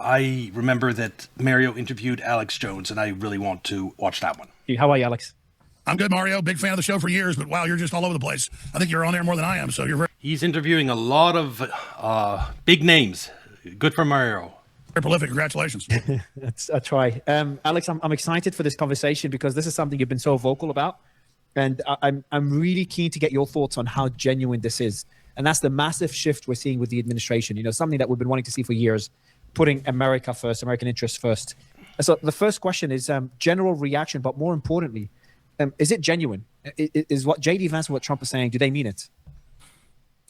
I remember that Mario interviewed Alex Jones, and I really want to watch that one. How are you, Alex? I'm good, Mario. Big fan of the show for years, but wow, you're just all over the place. I think you're on air more than I am, so you're very, He's interviewing a lot of big names. Good for Mario. very prolific. Congratulations. I try. Alex, I'm excited for this conversation because this is something you've been so vocal about. And I'm really keen to get your thoughts on how genuine this is. And that's the massive shift we're seeing with the administration. You know, something that we've been wanting to see for years, putting America first, American interests first. So the first question is general reaction, but more importantly, is it genuine? Is what J.D. Vance and what Trump is saying, do they mean it?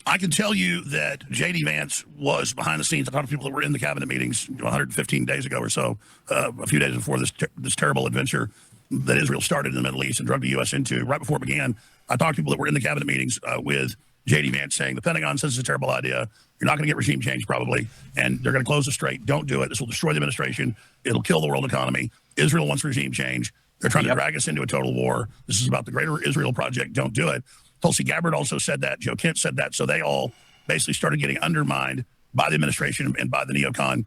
I can tell you that J.D. Vance was behind the scenes. I talked to people that were in the cabinet meetings 115 days ago or so, a few days before this terrible adventure that Israel started in the Middle East and drug the U.S. into. Right before it began, I talked to people that were in the cabinet meetings with J.D. Vance saying, the Pentagon says it's a terrible idea. You're not going to get regime change probably, and they're going to close the strait. Don't do it. This will destroy the administration. It'll kill the world economy. Israel wants regime change. They're trying to drag us into a total war. This is about the Greater Israel Project. Don't do it. Tulsi Gabbard also said that. Joe Kent said that. So they all basically started getting undermined by the administration and by the neocon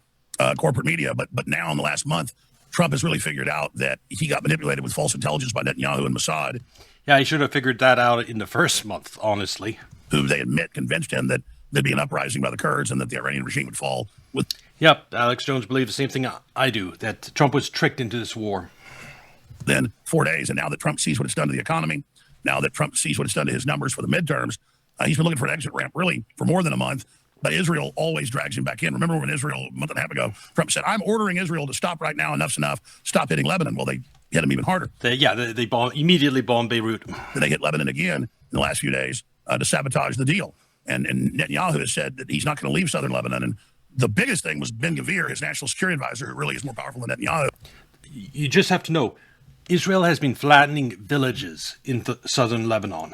corporate media. But now in the last month, Trump has really figured out that he got manipulated with false intelligence by Netanyahu and Mossad. Yeah, he should have figured that out in the first month, honestly. Who they admit convinced him that there'd be an uprising by the Kurds and that the Iranian regime would fall. Yep, Alex Jones believes the same thing I do, that Trump was tricked into this war. Then 4 days, and now that Trump sees what it's done to the economy, now that Trump sees what it's done to his numbers for the midterms, he's been looking for an exit ramp really for more than a month. But Israel always drags him back in. Remember when Israel, a month and a half ago, Trump said, I'm ordering Israel to stop right now. Enough's enough. Stop hitting Lebanon. Well, they hit him even harder. They immediately bombed Beirut. Then they hit Lebanon again in the last few days to sabotage the deal. And Netanyahu has said that he's not going to leave southern Lebanon. And the biggest thing was Ben-Gvir, his national security advisor, who really is more powerful than Netanyahu. You just have to know, Israel has been flattening villages in southern Lebanon.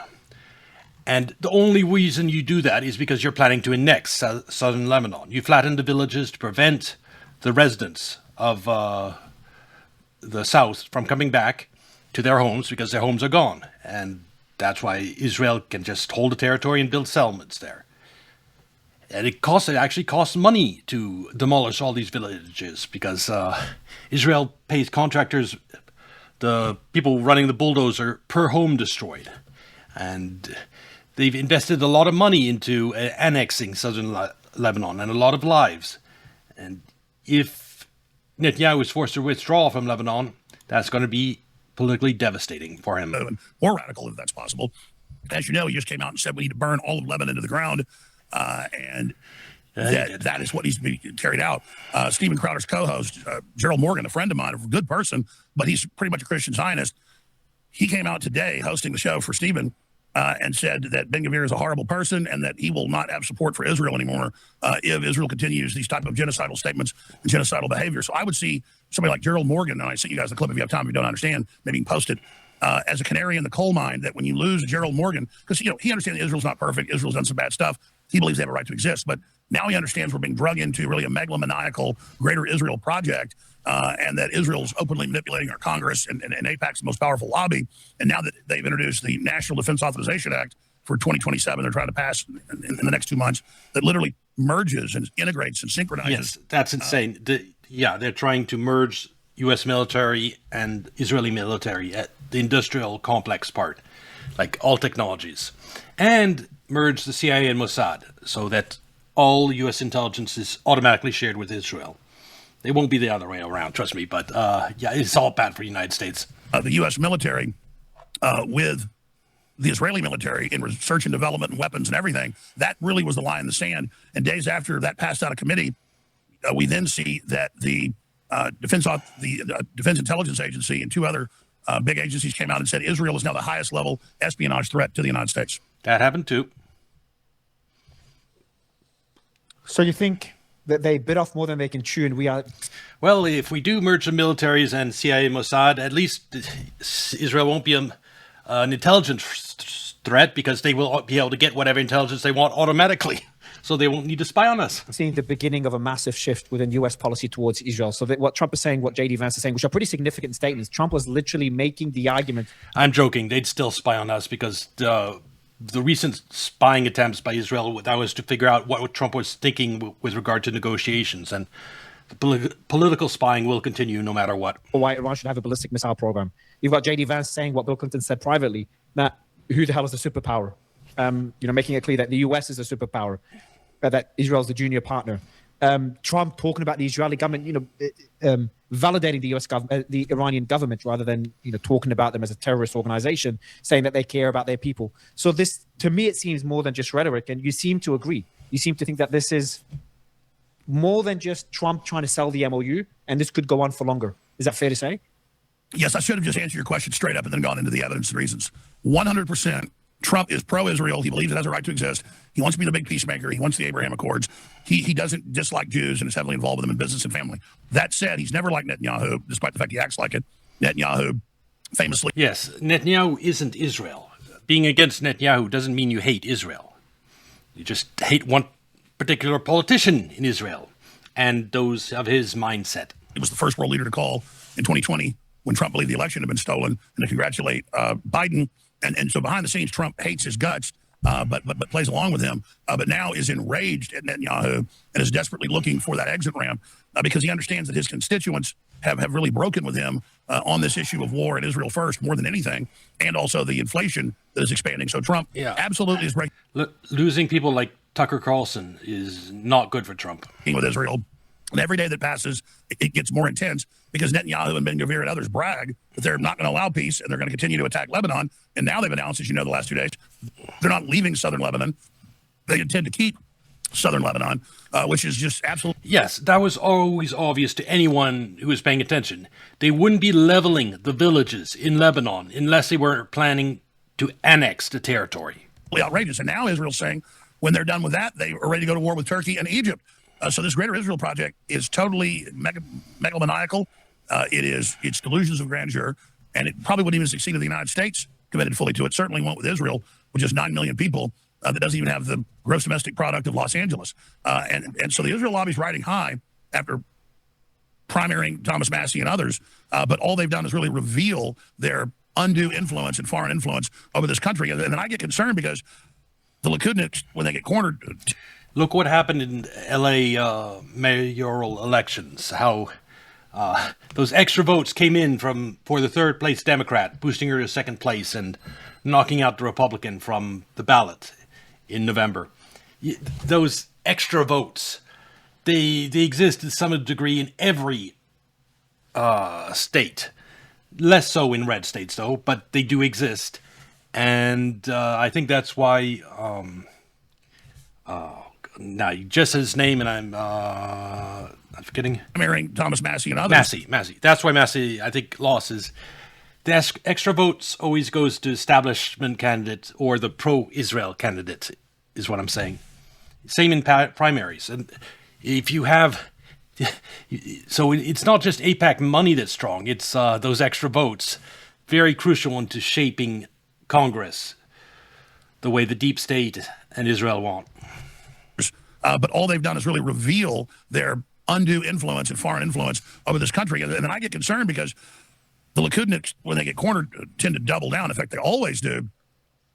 And the only reason you do that is because you're planning to annex southern Lebanon. You flatten the villages to prevent the residents of the south from coming back to their homes because their homes are gone. And that's why Israel can just hold the territory and build settlements there. And it actually costs money to demolish all these villages because Israel pays contractors, the people running the bulldozer, per home destroyed. And they've invested a lot of money into annexing southern Lebanon and a lot of lives. And if Netanyahu is forced to withdraw from Lebanon, that's going to be politically devastating for him. More radical, if that's possible. As you know, he just came out and said we need to burn all of Lebanon to the ground. And that is what needs to be carried out. Stephen Crowder's co-host, Gerald Morgan, a friend of mine, a good person, but he's pretty much a Christian Zionist. He came out today hosting the show for Stephen and said that Ben-Gvir is a horrible person and that he will not have support for Israel anymore if Israel continues these type of genocidal statements and genocidal behavior. So I would see somebody like Gerald Morgan, and I sent you guys the clip if you have time, if you don't understand, maybe you can post it, as a canary in the coal mine, that when you lose Gerald Morgan, because he understands that Israel's not perfect, Israel's done some bad stuff, he believes they have a right to exist, but now he understands we're being drug into really a megalomaniacal Greater Israel project, and that Israel's openly manipulating our Congress, and AIPAC's the most powerful lobby. And now that they've introduced the National Defense Authorization Act for 2027, they're trying to pass in the next 2 months, that literally merges and integrates and synchronizes. Yes, that's insane. They're trying to merge U.S. military and Israeli military at the industrial complex part, like all technologies, and merge the CIA and Mossad so that all U.S. intelligence is automatically shared with Israel. It won't be the other way around, trust me, but it's all bad for the United States. The U.S. military with the Israeli military in research and development and weapons and everything, that really was the line in the sand. And days after that passed out of committee, we then see that the Defense Intelligence Agency and two other big agencies came out and said Israel is now the highest level espionage threat to the United States. That happened too. So you think that they bit off more than they can chew, and we are... Well, if we do merge the militaries and CIA Mossad, at least Israel won't be an intelligence threat because they will be able to get whatever intelligence they want automatically. So they won't need to spy on us. Seeing the beginning of a massive shift within U.S. policy towards Israel. So that what Trump is saying, what J.D. Vance is saying, which are pretty significant statements. Trump was literally making the argument. I'm joking. They'd still spy on us because the recent spying attempts by Israel, that was to figure out what Trump was thinking with regard to negotiations. And The political spying will continue no matter what. Or why Iran should have a ballistic missile program. You've got J.D. Vance saying what Bill Clinton said privately, that who the hell is the superpower? Making it clear that the U.S. is a superpower, that Israel is the junior partner. Trump talking about the Israeli government, validating the U.S. government, the Iranian government, rather than talking about them as a terrorist organization, saying that they care about their people. So this, to me, it seems more than just rhetoric, and you seem to agree. You seem to think that this is more than just Trump trying to sell the MOU, and this could go on for longer. Is that fair to say? Yes, I should have just answered your question straight up and then gone into the evidence and reasons. 100%. Trump is pro-Israel. He believes it has a right to exist. He wants to be the big peacemaker. He wants the Abraham Accords. He doesn't dislike Jews and is heavily involved with them in business and family. That said, he's never liked Netanyahu, despite the fact he acts like it. Netanyahu famously... Yes, Netanyahu isn't Israel. Being against Netanyahu doesn't mean you hate Israel. You just hate one particular politician in Israel and those of his mindset. He was the first world leader to call in 2020 when Trump believed the election had been stolen, and to congratulate Biden. And so behind the scenes, Trump hates his guts, but plays along with him, but now is enraged at Netanyahu and is desperately looking for that exit ramp because he understands that his constituents have really broken with him on this issue of war and Israel first more than anything, and also the inflation that is expanding. So Trump absolutely is breaking. Losing people like Tucker Carlson is not good for Trump. With Israel. And every day that passes, it gets more intense because Netanyahu and Ben-Gvir and others brag that they're not going to allow peace and they're going to continue to attack Lebanon. And now they've announced, as you know, the last 2 days, they're not leaving southern Lebanon. They intend to keep southern Lebanon, which is just absolutely... Yes, that was always obvious to anyone who was paying attention. They wouldn't be leveling the villages in Lebanon unless they were planning to annex the territory. Outrageous. And now Israel's saying when they're done with that, they are ready to go to war with Turkey and Egypt. So this Greater Israel Project is totally megalomaniacal. It's delusions of grandeur, and it probably wouldn't even succeed if the United States committed fully to it. Certainly won't with Israel, with just 9 million people that doesn't even have the gross domestic product of Los Angeles. And so the Israel lobby's riding high after primarying Thomas Massie and others, but all they've done is really reveal their undue influence and foreign influence over this country. And then I get concerned because the Likudniks, when they get cornered... Look what happened in L.A. Mayoral elections, how those extra votes came in for the third place Democrat, boosting her to second place and knocking out the Republican from the ballot in November. Those extra votes, they exist to some degree in every state. Less so in red states, though, but they do exist. And I think that's why... now, you just said his name, and I'm forgetting. Marrying Thomas Massie and others. Massie. That's why Massie, I think, losses. The extra votes always goes to establishment candidates or the pro-Israel candidate, is what I'm saying. Same in primaries. And if you have... So it's not just AIPAC money that's strong. It's those extra votes. Very crucial into shaping Congress the way the deep state and Israel want. But all they've done is really reveal their undue influence and foreign influence over this country. And then I get concerned because the Likudniks, when they get cornered, tend to double down. In fact, they always do.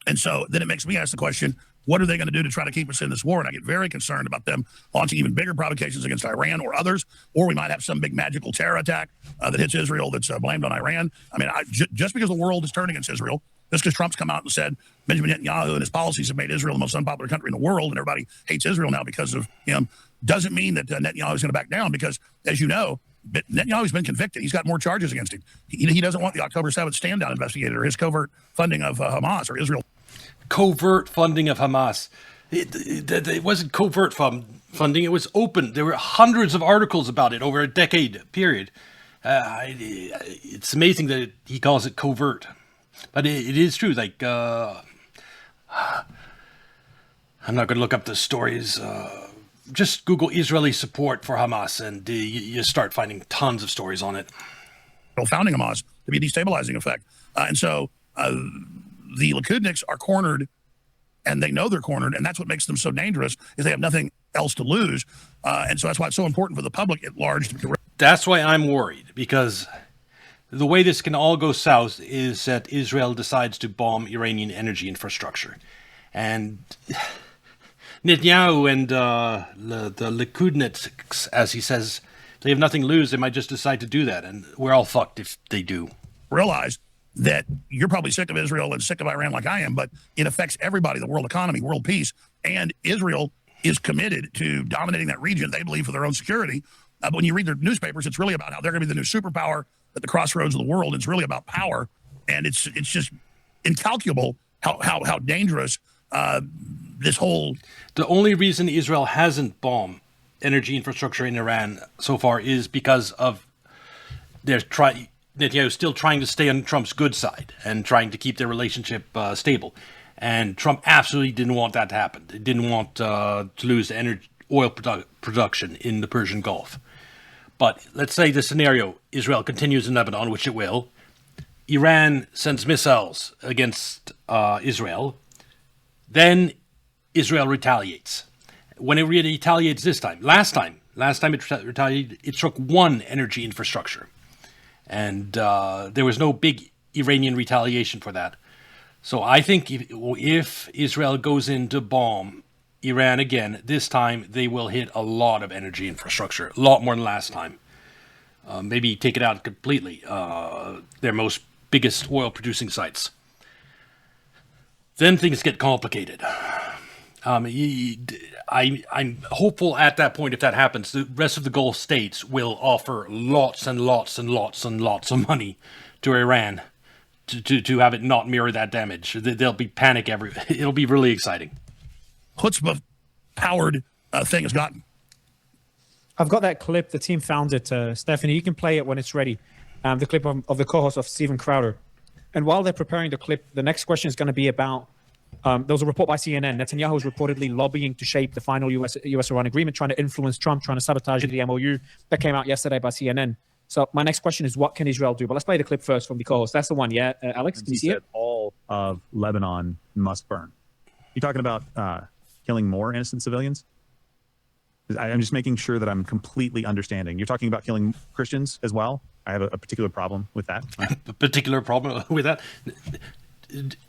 And so then it makes me ask the question, what are they going to do to try to keep us in this war? And I get very concerned about them launching even bigger provocations against Iran or others, or we might have some big magical terror attack that hits Israel that's blamed on Iran. I mean, just because the world is turning against Israel, just because Trump's come out and said Benjamin Netanyahu and his policies have made Israel the most unpopular country in the world and everybody hates Israel now because of him, doesn't mean that Netanyahu is going to back down because, as you know, Netanyahu's been convicted. He's got more charges against him. He doesn't want the October 7th stand-down investigator or his covert funding of Hamas or Israel. Covert funding of Hamas. It wasn't covert funding. It was open. There were hundreds of articles about it over a decade period. It's amazing that he calls it covert. But it is true. Like, I'm not going to look up the stories. Just Google Israeli support for Hamas, and you start finding tons of stories on it. Founding Hamas to be a destabilizing effect. And so the Likudniks are cornered, and they know they're cornered, and that's what makes them so dangerous, is they have nothing else to lose. And so that's why it's so important for the public at large. That's why I'm worried, because the way this can all go south is that Israel decides to bomb Iranian energy infrastructure. And Netanyahu and the Likudniks, as he says, They have nothing to lose. They might just decide to do that, and we're all fucked if they do. Realize that you're probably sick of Israel and sick of Iran like I am, but it affects everybody, the world economy, world peace, and Israel is committed to dominating that region, they believe, for their own security. But when you read their newspapers, it's really about how they're going to be the new superpower at the crossroads of the world. It's really about power, and it's just incalculable how dangerous this whole... The only reason Israel hasn't bombed energy infrastructure in Iran so far is because of Netanyahu still trying to stay on Trump's good side and trying to keep their relationship stable. And Trump absolutely didn't want that to happen. He didn't want to lose oil production in the Persian Gulf. But let's say the scenario, Israel continues in Lebanon, which it will. Iran sends missiles against Israel. Then Israel retaliates. When it retaliates this time, last time it retaliated, it struck one energy infrastructure. And there was no big Iranian retaliation for that. So I think if Israel goes in to bomb Iran again, this time they will hit a lot of energy infrastructure, a lot more than last time. Maybe take it out completely, their biggest oil producing sites. Then things get complicated. I'm hopeful at that point, if that happens, the rest of the Gulf states will offer lots and lots and lots and lots of money to Iran to have it not mirror that damage. There'll be panic it'll be really exciting. Chutzpah-powered thing has gotten. I've got that clip. The team found it. Stephanie, you can play it when it's ready. The clip of the co-host of Steven Crowder. And while they're preparing the clip, the next question is going to be about, there was a report by CNN. Netanyahu is reportedly lobbying to shape the final US-Iran agreement, trying to influence Trump, trying to sabotage the MOU that came out yesterday by CNN. So my next question is, what can Israel do? But let's play the clip first from the co-host. That's the one, yeah? Alex, can you see it? All of Lebanon must burn. You talking about killing more innocent civilians? I'm just making sure that I'm completely understanding. You're talking about killing Christians as well? I have a particular problem with that. A particular problem with that?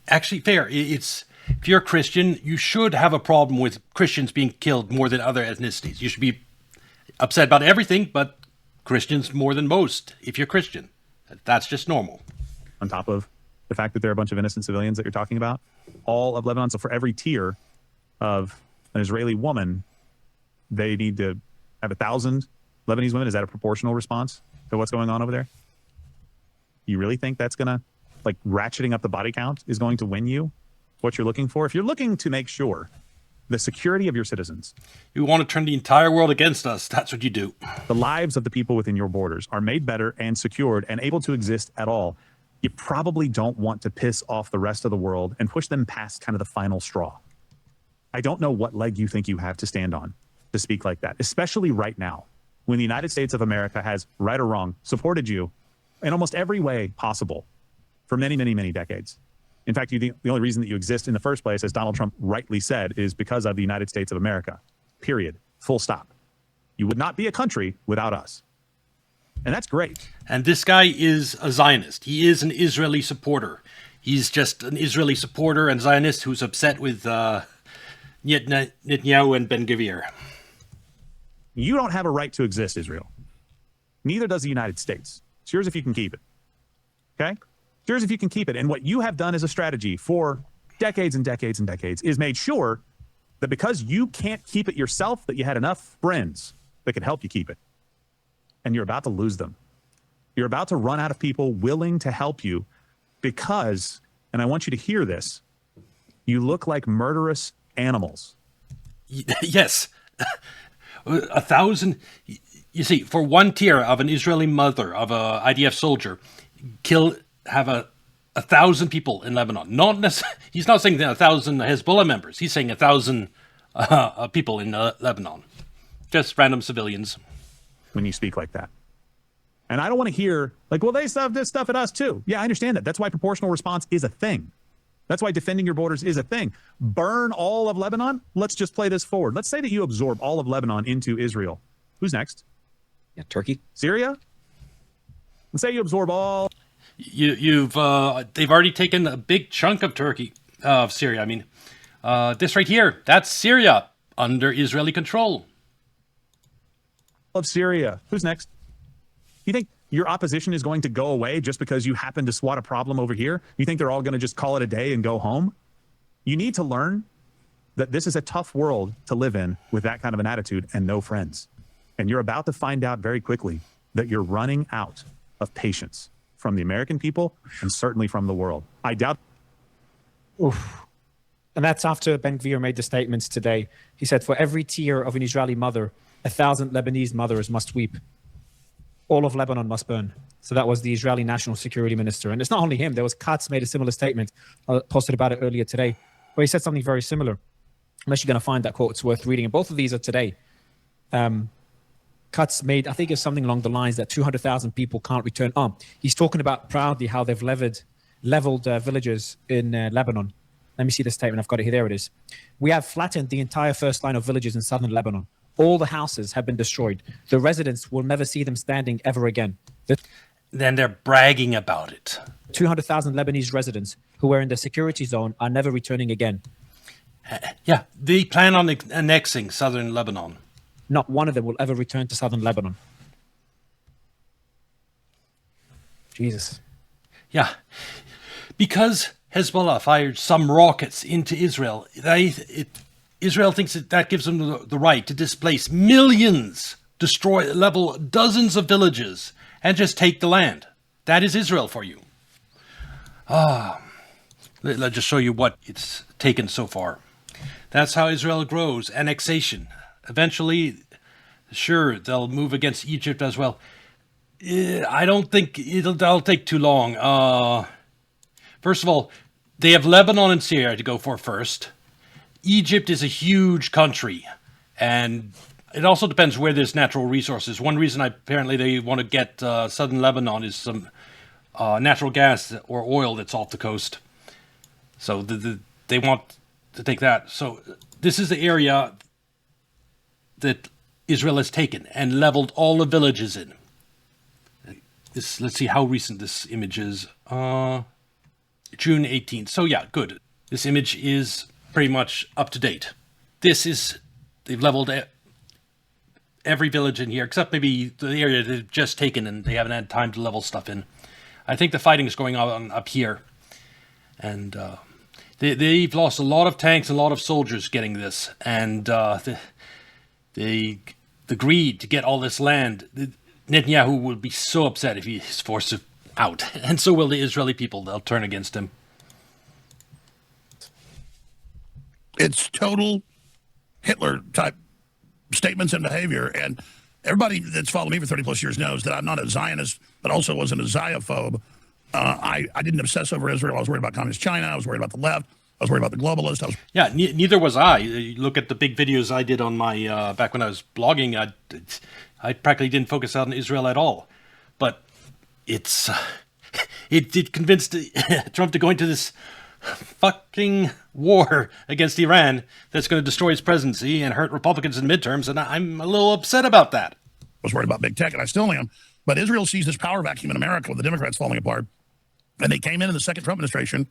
Actually, fair. If you're a Christian, you should have a problem with Christians being killed more than other ethnicities. You should be upset about everything, but Christians more than most, if you're Christian. That's just normal. On top of the fact that there are a bunch of innocent civilians that you're talking about, all of Lebanon, so for every tier of an Israeli woman, they need to have 1,000 Lebanese women. Is that a proportional response to what's going on over there? You really think that's going to, like, ratcheting up the body count is going to win you what you're looking for? If you're looking to make sure the security of your citizens, you want to turn the entire world against us, that's what you do. The lives of the people within your borders are made better and secured and able to exist at all. You probably don't want to piss off the rest of the world and push them past kind of the final straw. I don't know what leg you think you have to stand on to speak like that, especially right now, when the United States of America has, right or wrong, supported you in almost every way possible for many, many, many decades. In fact, the only reason that you exist in the first place, as Donald Trump rightly said, is because of the United States of America. Period. Full stop. You would not be a country without us. And that's great. And this guy is a Zionist. He is an Israeli supporter. He's just an Israeli supporter and Zionist who's upset with Netanyahu and Ben-Gvir. You don't have a right to exist, Israel. Neither does the United States. It's yours if you can keep it. Okay? It's yours if you can keep it. And what you have done as a strategy for decades and decades and decades is made sure that because you can't keep it yourself, that you had enough friends that could help you keep it. And you're about to lose them. You're about to run out of people willing to help you because, and I want you to hear this, you look like murderous animals. Yes. 1,000, you see, for one tier of an Israeli mother, of a IDF soldier, have 1,000 people in Lebanon. He's not saying 1,000 Hezbollah members. He's saying 1,000 people in Lebanon. Just random civilians. When you speak like that. And I don't want to hear, like, well, they stuff this stuff at us too. Yeah, I understand that. That's why proportional response is a thing. That's why defending your borders is a thing. Burn all of Lebanon? Let's just play this forward. Let's say that you absorb all of Lebanon into Israel. Who's next? Yeah, Turkey. Syria? Let's say you absorb all... They've already taken a big chunk of Syria. I mean, this right here, that's Syria under Israeli control. of Syria. Who's next? You think your opposition is going to go away just because you happen to swat a problem over here? You think they're all going to just call it a day and go home? You need to learn that this is a tough world to live in with that kind of an attitude and no friends. And you're about to find out very quickly that you're running out of patience from the American people and certainly from the world. I doubt. Oof. And that's after Ben-Gvir made the statements today. He said, for every tear of an Israeli mother, 1,000 Lebanese mothers must weep. All of Lebanon must burn. So that was the Israeli National Security Minister. And it's not only him. There was Katz made a similar statement. I posted about it earlier today, where he said something very similar. Unless you're going to find that quote, it's worth reading. And both of these are today. Katz made, I think it's something along the lines that 200,000 people can't return. He's talking about proudly how they've leveled villages in Lebanon. Let me see the statement. I've got it here. There it is. We have flattened the entire first line of villages in southern Lebanon. All the houses have been destroyed. The residents will never see them standing ever again. Then they're bragging about it. 200,000 Lebanese residents who were in the security zone are never returning again. Yeah, they plan on annexing southern Lebanon. Not one of them will ever return to southern Lebanon. Jesus. Yeah, because Hezbollah fired some rockets into Israel. Israel thinks that gives them the right to displace millions, level dozens of villages, and just take the land. That is Israel for you. Let's just show you what it's taken so far. That's how Israel grows, annexation. Eventually, sure, they'll move against Egypt as well. I don't think that'll take too long. First of all, they have Lebanon and Syria to go for first. Egypt is a huge country, and it also depends where there's natural resources. One reason apparently they want to get southern Lebanon is some natural gas or oil that's off the coast. So they want to take that. So this is the area that Israel has taken and leveled all the villages in. Let's see how recent this image is. June 18th. So yeah, good. This image is pretty much up to date. They've leveled every village in here, except maybe the area they've just taken and they haven't had time to level stuff in. I think the fighting is going on up here. And they've lost a lot of tanks, a lot of soldiers getting this. And the greed to get all this land, Netanyahu will be so upset if he's forced out. And so will the Israeli people. They'll turn against him. It's total Hitler-type statements and behavior. And everybody that's followed me for 30 plus years knows that I'm not a Zionist, but also wasn't a Ziophobe. I didn't obsess over Israel. I was worried about communist China. I was worried about the left. I was worried about the globalists. Yeah, neither was I. You look at the big videos I did on my, back when I was blogging, I practically didn't focus on Israel at all. But it convinced Trump to go into this fucking war against Iran that's going to destroy his presidency and hurt Republicans in midterms, and I'm a little upset about that. I was worried about big tech, and I still am. But Israel sees this power vacuum in America with the Democrats falling apart. And they came in the second Trump administration,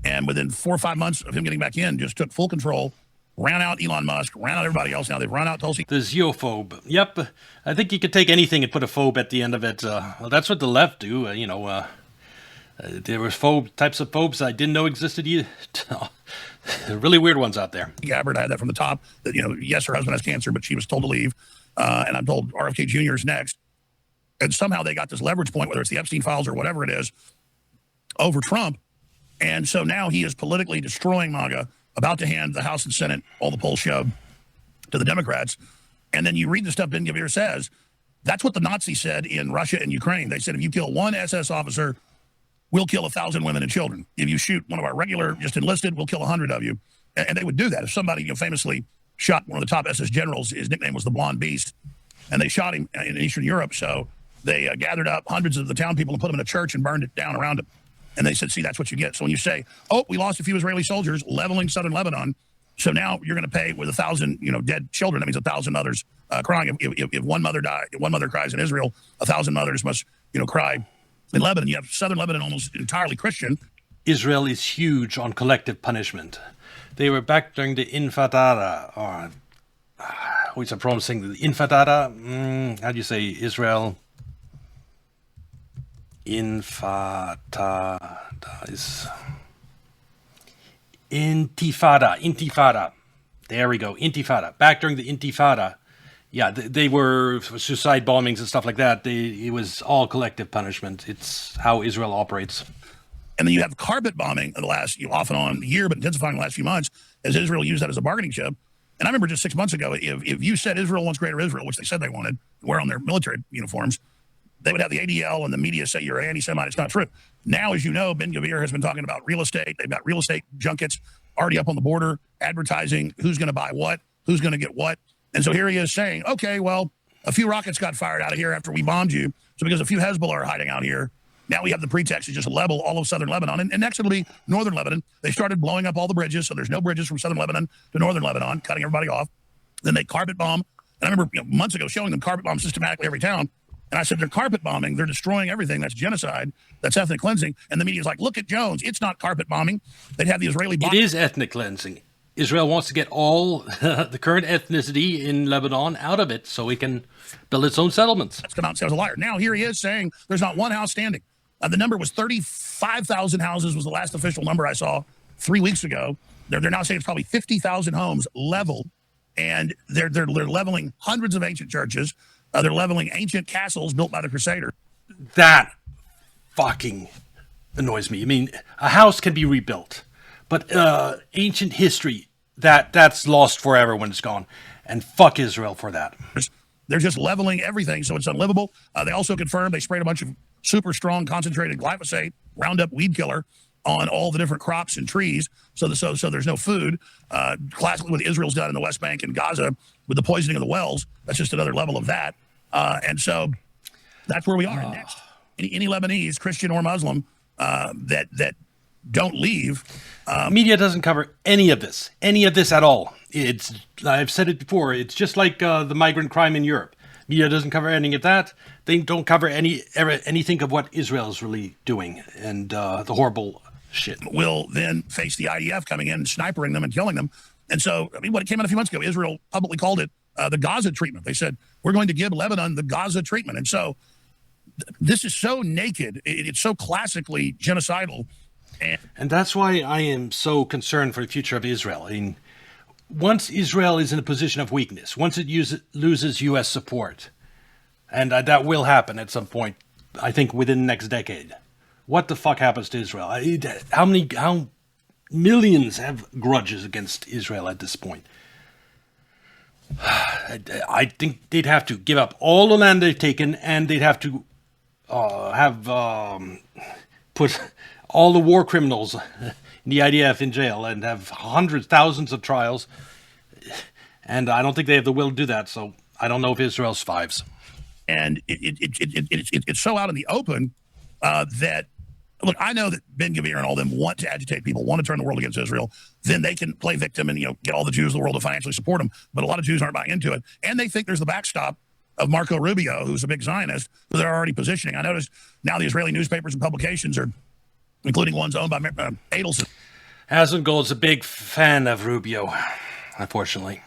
and within 4 or 5 months of him getting back in, just took full control, ran out Elon Musk, ran out everybody else. Now they've run out Tulsi. The xenophobe. Yep. I think you could take anything and put a phobe at the end of it. Well, that's what the left do. There were types of phobes I didn't know existed either. Really weird ones out there. Gabbard had that from the top. That, yes, her husband has cancer, but she was told to leave. And I'm told RFK Jr. is next. And somehow they got this leverage point, whether it's the Epstein files or whatever it is, over Trump. And so now he is politically destroying MAGA, about to hand the House and Senate, all the polls show, to the Democrats. And then you read the stuff Ben-Gvir says. That's what the Nazis said in Russia and Ukraine. They said, if you kill one SS officer, we'll kill 1,000 women and children. If you shoot one of our regular, just enlisted, we'll kill 100 of you. And they would do that. If somebody famously shot one of the top SS generals, his nickname was the Blonde Beast, and they shot him in Eastern Europe. So they gathered up hundreds of the town people and put them in a church and burned it down around him. And they said, see, that's what you get. So when you say, oh, we lost a few Israeli soldiers leveling southern Lebanon, so now you're going to pay with 1,000, dead children. That means 1,000 others crying. If one mother cries in Israel, 1,000 mothers must, cry in Lebanon. You have southern Lebanon almost entirely Christian. Israel is huge on collective punishment. They were back during the Intifada, What's I'm promising? The Infadada. How do you say Israel? Infadada is Intifada. There we go. Intifada. Back during the Intifada, yeah, they were suicide bombings and stuff like that. It was all collective punishment. It's how Israel operates. And then you have carpet bombing in the last, off and on year, but intensifying the last few months as Israel used that as a bargaining chip. And I remember just 6 months ago, if you said Israel wants greater Israel, which they said they wanted, wear on their military uniforms, they would have the ADL and the media say you're anti-Semite. It's not true. Now, as you know, Ben-Gvir has been talking about real estate. They've got real estate junkets already up on the border, advertising who's going to buy what, who's going to get what. And so here he is saying, okay, well, a few rockets got fired out of here after we bombed you. So because a few Hezbollah are hiding out here, now we have the pretext to just level all of southern Lebanon. And next it'll be northern Lebanon. They started blowing up all the bridges, so there's no bridges from southern Lebanon to northern Lebanon, cutting everybody off. Then they carpet bomb. And I remember months ago showing them carpet bomb systematically every town. And I said, they're carpet bombing. They're destroying everything. That's genocide. That's ethnic cleansing. And the media's like, look at Jones. It's not carpet bombing. They'd have the Israeli bomb. It is ethnic cleansing. Israel wants to get all the current ethnicity in Lebanon out of it so it can build its own settlements. That's come out and say I was a liar. Now here he is saying there's not one house standing. The number was 35,000 houses was the last official number I saw 3 weeks ago. They're now saying it's probably 50,000 homes leveled. And they're leveling hundreds of ancient churches. They're leveling ancient castles built by the Crusaders. That fucking annoys me. I mean, a house can be rebuilt, but ancient history, that's lost forever when it's gone. And fuck Israel for that. They're just leveling everything, so it's unlivable. They also confirmed they sprayed a bunch of super strong concentrated glyphosate, Roundup weed killer, on all the different crops and trees, so there's no food. Classically, what Israel's done in the West Bank and Gaza with the poisoning of the wells, that's just another level of that. And so that's where we are. And next, any Lebanese, Christian or Muslim, that don't leave. Media doesn't cover any of this at all. I've said it before. It's just like the migrant crime in Europe. Media doesn't cover any of that. They don't cover anything of what Israel is really doing and the horrible shit. Will then face the IDF coming in and snipering them and killing them. And so, I mean, what it came out a few months ago, Israel publicly called it the Gaza treatment. They said, we're going to give Lebanon the Gaza treatment. And so this is so naked. It's so classically genocidal. And that's why I am so concerned for the future of Israel. I mean, once Israel is in a position of weakness, once it loses U.S. support, and that will happen at some point, I think within the next decade, what the fuck happens to Israel? How millions have grudges against Israel at this point? I think they'd have to give up all the land they've taken, and they'd have to put all the war criminals in the IDF in jail and have hundreds, thousands of trials. And I don't think they have the will to do that. So I don't know if Israel survives. And it's so out in the open that, look, I know that Ben-Gvir and all them want to agitate people, want to turn the world against Israel. Then they can play victim and, get all the Jews of the world to financially support them. But a lot of Jews aren't buying into it. And they think there's the backstop of Marco Rubio, who's a big Zionist, who they're already positioning. I noticed now the Israeli newspapers and publications are, including ones owned by Adelson. Hasengold's a big fan of Rubio, unfortunately.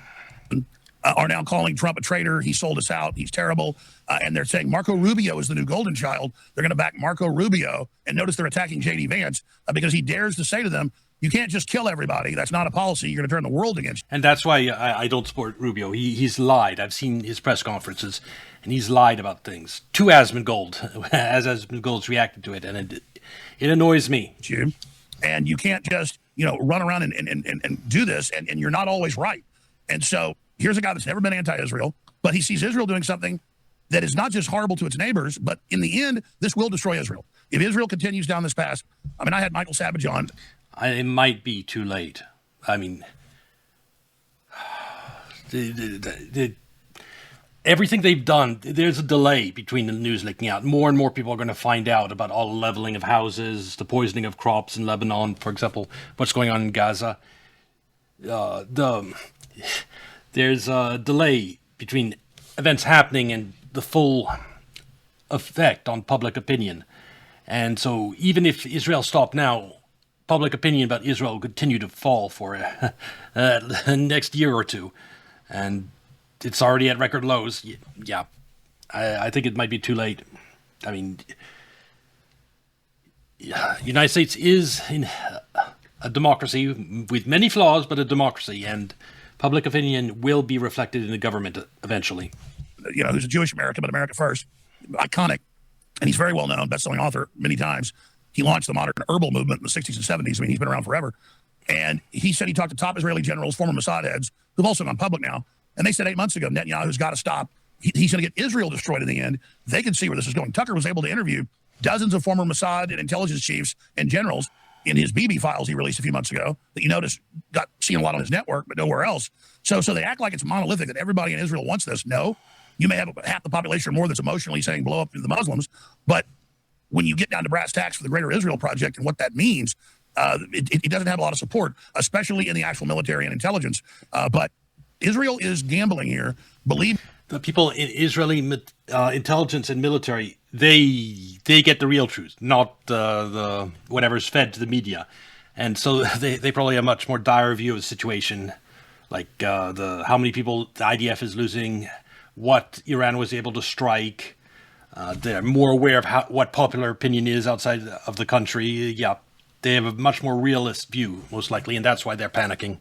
Are now calling Trump a traitor. He sold us out. He's terrible. And they're saying Marco Rubio is the new golden child. They're going to back Marco Rubio. And notice they're attacking J.D. Vance because he dares to say to them, you can't just kill everybody. That's not a policy. You're going to turn the world against you. And that's why I don't support Rubio. He's lied. I've seen his press conferences, and he's lied about things to Asmongold, as Asmongold's reacted to it. And it annoys me. And you can't just, run around and do this, and you're not always right. And so here's a guy that's never been anti-Israel, but he sees Israel doing something that is not just horrible to its neighbors, but in the end, this will destroy Israel. If Israel continues down this path, I had Michael Savage on. It might be too late. I mean, everything they've done, there's a delay between the news leaking out. More and more people are going to find out about all the leveling of houses, the poisoning of crops in Lebanon, for example, what's going on in Gaza. There's a delay between events happening and the full effect on public opinion. And so even if Israel stopped now, public opinion about Israel will continue to fall for next year or two. And it's already at record lows. Yeah, I think it might be too late. I mean, yeah, United States is in a democracy with many flaws, but a democracy, and public opinion will be reflected in the government eventually. You know, who's a Jewish American, but America First, iconic, and he's very well known, best-selling author many times. He launched the modern herbal movement in the 60s and 70s. I mean, he's been around forever. And he said he talked to top Israeli generals, former Mossad heads, who've also gone public now. And they said 8 months ago, Netanyahu's got to stop. He's going to get Israel destroyed in the end. They can see where this is going. Tucker was able to interview dozens of former Mossad and intelligence chiefs and generals in his BB files he released a few months ago that you notice got seen a lot on his network, but nowhere else. So they act like it's monolithic, that everybody in Israel wants this. No, you may have half the population or more that's emotionally saying blow up the Muslims, but when you get down to brass tacks for the Greater Israel Project and what that means, it doesn't have a lot of support, especially in the actual military and intelligence. But Israel is gambling here. Believe the people in Israeli intelligence and military, they get the real truth, not the whatever's fed to the media, and so they probably have a much more dire view of the situation, like how many people the IDF is losing, what Iran was able to strike. They're more aware of what popular opinion is outside of the country. Yeah, they have a much more realist view, most likely, and that's why they're panicking.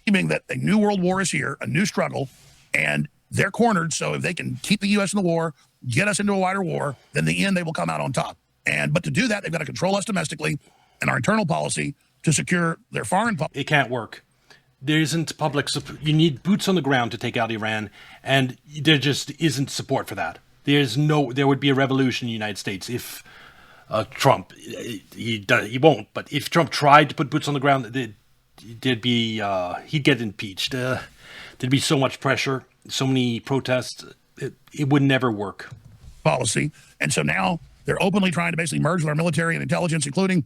Meaning that a new world war is here, a new struggle, and they're cornered. So if they can keep the U.S. in the war, get us into a wider war, then in the end they will come out on top. But to do that, they've got to control us domestically and our internal policy to secure their foreign policy. It can't work. There isn't public support. You need boots on the ground to take out Iran, and there just isn't support for that. There would be a revolution in the United States if Trump, he won't, but if Trump tried to put boots on the ground, he'd get impeached. There'd be so much pressure, so many protests, it would never work. Policy. And so now they're openly trying to basically merge with our military and intelligence, including,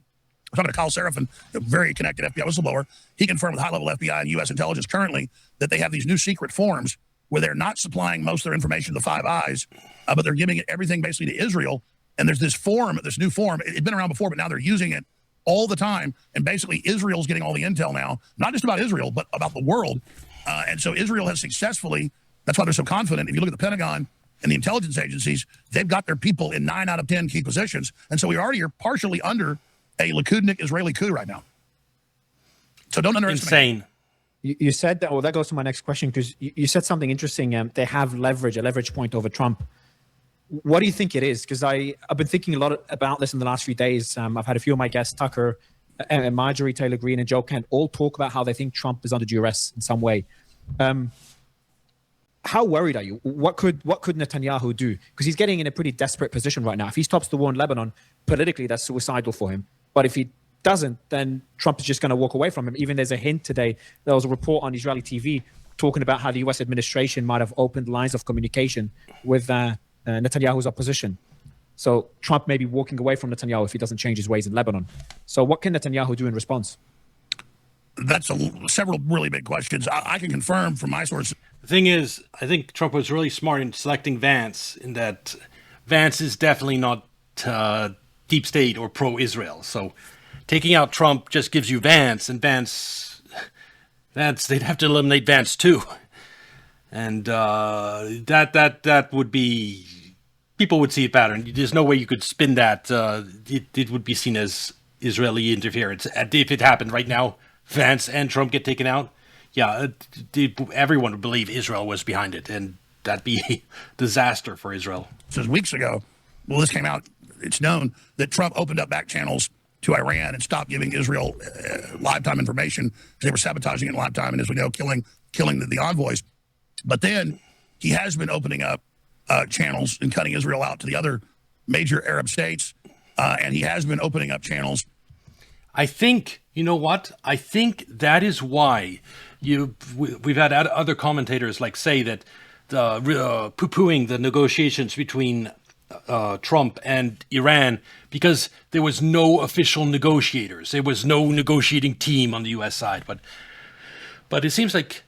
I'm talking to Kyle Seraphin, a very connected FBI whistleblower. He confirmed with high-level FBI and U.S. intelligence currently that they have these new secret forms where they're not supplying most of their information to the Five Eyes, but they're giving it everything basically to Israel. And there's this form, this new form. It's been around before, but now they're using it all the time. And basically Israel's getting all the intel now, not just about Israel, but about the world. And so Israel has successfully, that's why they're so confident. If you look at the Pentagon and the intelligence agencies, they've got their people in 9 out of 10 key positions. And so we already are partially under a Likudnik Israeli coup right now. So don't underestimate. Insane. You said that, well, that goes to my next question, because you said something interesting. They have a leverage point over Trump. What do you think it is? Because I've been thinking a lot about this in the last few days. I've had a few of my guests, Tucker, and Marjorie Taylor Greene and Joe Kent, all talk about how they think Trump is under duress in some way. How worried are you? What could Netanyahu do? Because he's getting in a pretty desperate position right now. If he stops the war in Lebanon, politically, that's suicidal for him. But if he doesn't, then Trump is just going to walk away from him. Even there's a hint today. There was a report on Israeli TV talking about how the U.S. administration might have opened lines of communication with Netanyahu's opposition. So Trump may be walking away from Netanyahu if he doesn't change his ways in Lebanon. So what can Netanyahu do in response? That's several really big questions. I can confirm from my sources. The thing is, I think Trump was really smart in selecting Vance, in that Vance is definitely not deep state or pro-Israel. So taking out Trump just gives you Vance, and Vance, they'd have to eliminate Vance too. And that would be, people would see a pattern. There's no way you could spin that. It would be seen as Israeli interference. If it happened right now, Vance and Trump get taken out, yeah, everyone would believe Israel was behind it, and that'd be disaster for Israel. Says weeks ago, well, this came out, it's known that Trump opened up back channels to Iran and stopped giving Israel live time information because they were sabotaging it in live time, and as we know, killing the envoys. But then he has been opening up channels and cutting Israel out to the other major Arab states, and he has been opening up channels. I think, you know what? I think that is why we've had other commentators say that poo-pooing the negotiations between Trump and Iran, because there was no official negotiators. There was no negotiating team on the U.S. side. But it seems like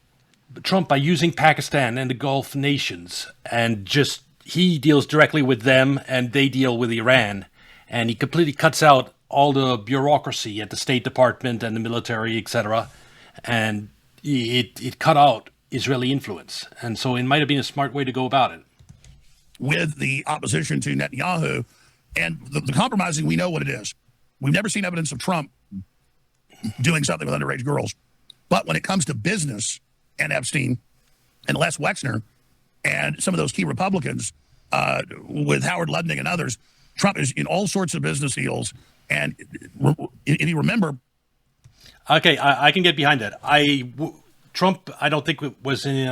Trump, by using Pakistan and the Gulf nations, and just he deals directly with them and they deal with Iran, and he completely cuts out all the bureaucracy at the State Department and the military, etc. And it cut out Israeli influence. And so it might have been a smart way to go about it. With the opposition to Netanyahu and the compromising, we know what it is. We've never seen evidence of Trump doing something with underage girls. But when it comes to business and Epstein and Les Wexner and some of those key Republicans with Howard Lutnick and others, Trump is in all sorts of business deals. And if you remember... Okay, I can get behind that. Trump, I don't think was in...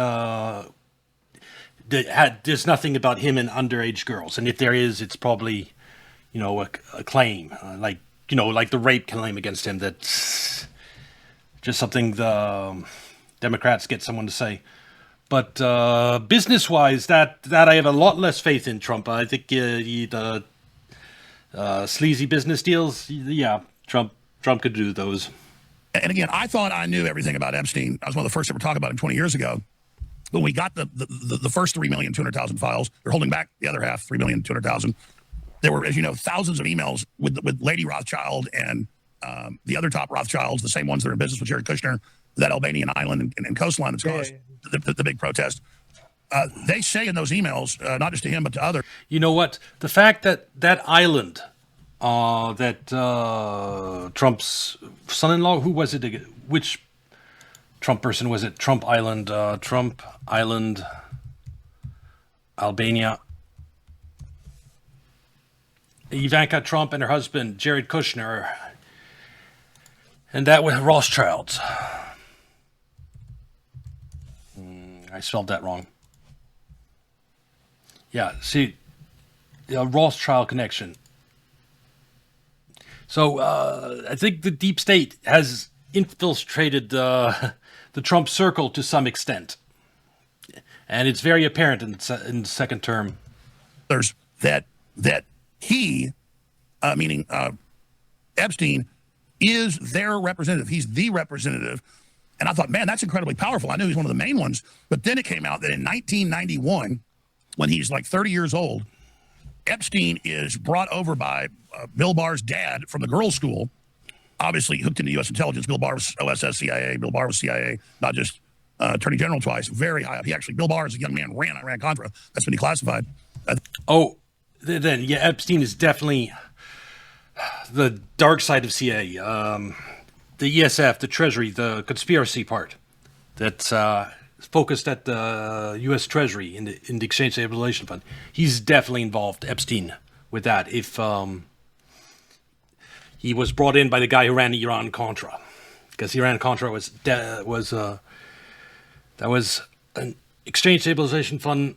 there's nothing about him and underage girls. And if there is, it's probably, a claim. Like the rape claim against him. That's just something the Democrats get someone to say. But business-wise, that I have a lot less faith in Trump. I think the sleazy business deals, yeah, Trump could do those. And again, I thought I knew everything about Epstein. I was one of the first to ever talk about him 20 years ago. When we got the first 3,200,000 files, they're holding back the other half, 3,200,000. There were, as you know, thousands of emails with Lady Rothschild and the other top Rothschilds, the same ones that are in business with Jared Kushner, that Albanian island and coastline that's caused the big protest. They say in those emails, not just to him, but to others. You know what? The fact that island, that Trump's son-in-law, who was it? Which Trump person was it? Trump Island, Albania. Ivanka Trump and her husband, Jared Kushner. And that was Rothschilds. I spelled that wrong. Yeah, see, the Rothschild connection. So I think the deep state has infiltrated the Trump circle to some extent. And it's very apparent in the second term. There's that he, meaning Epstein, is their representative. He's the representative. And I thought, man, that's incredibly powerful. I knew he's one of the main ones. But then it came out that in 1991, when he's like 30 years old, Epstein is brought over by Bill Barr's dad from the girls' school, obviously hooked into U.S. intelligence. Bill Barr was OSS CIA. Bill Barr was CIA, not just Attorney General twice, very high up. Bill Barr, as a young man, ran Iran-Contra. That's been declassified. Then Epstein is definitely the dark side of CIA. The ESF, the Treasury, the conspiracy part that's focused at the U.S. Treasury in the Exchange Stabilization Fund. He's definitely involved, Epstein, with that. If he was brought in by the guy who ran Iran-Contra, because Iran-Contra was an Exchange Stabilization Fund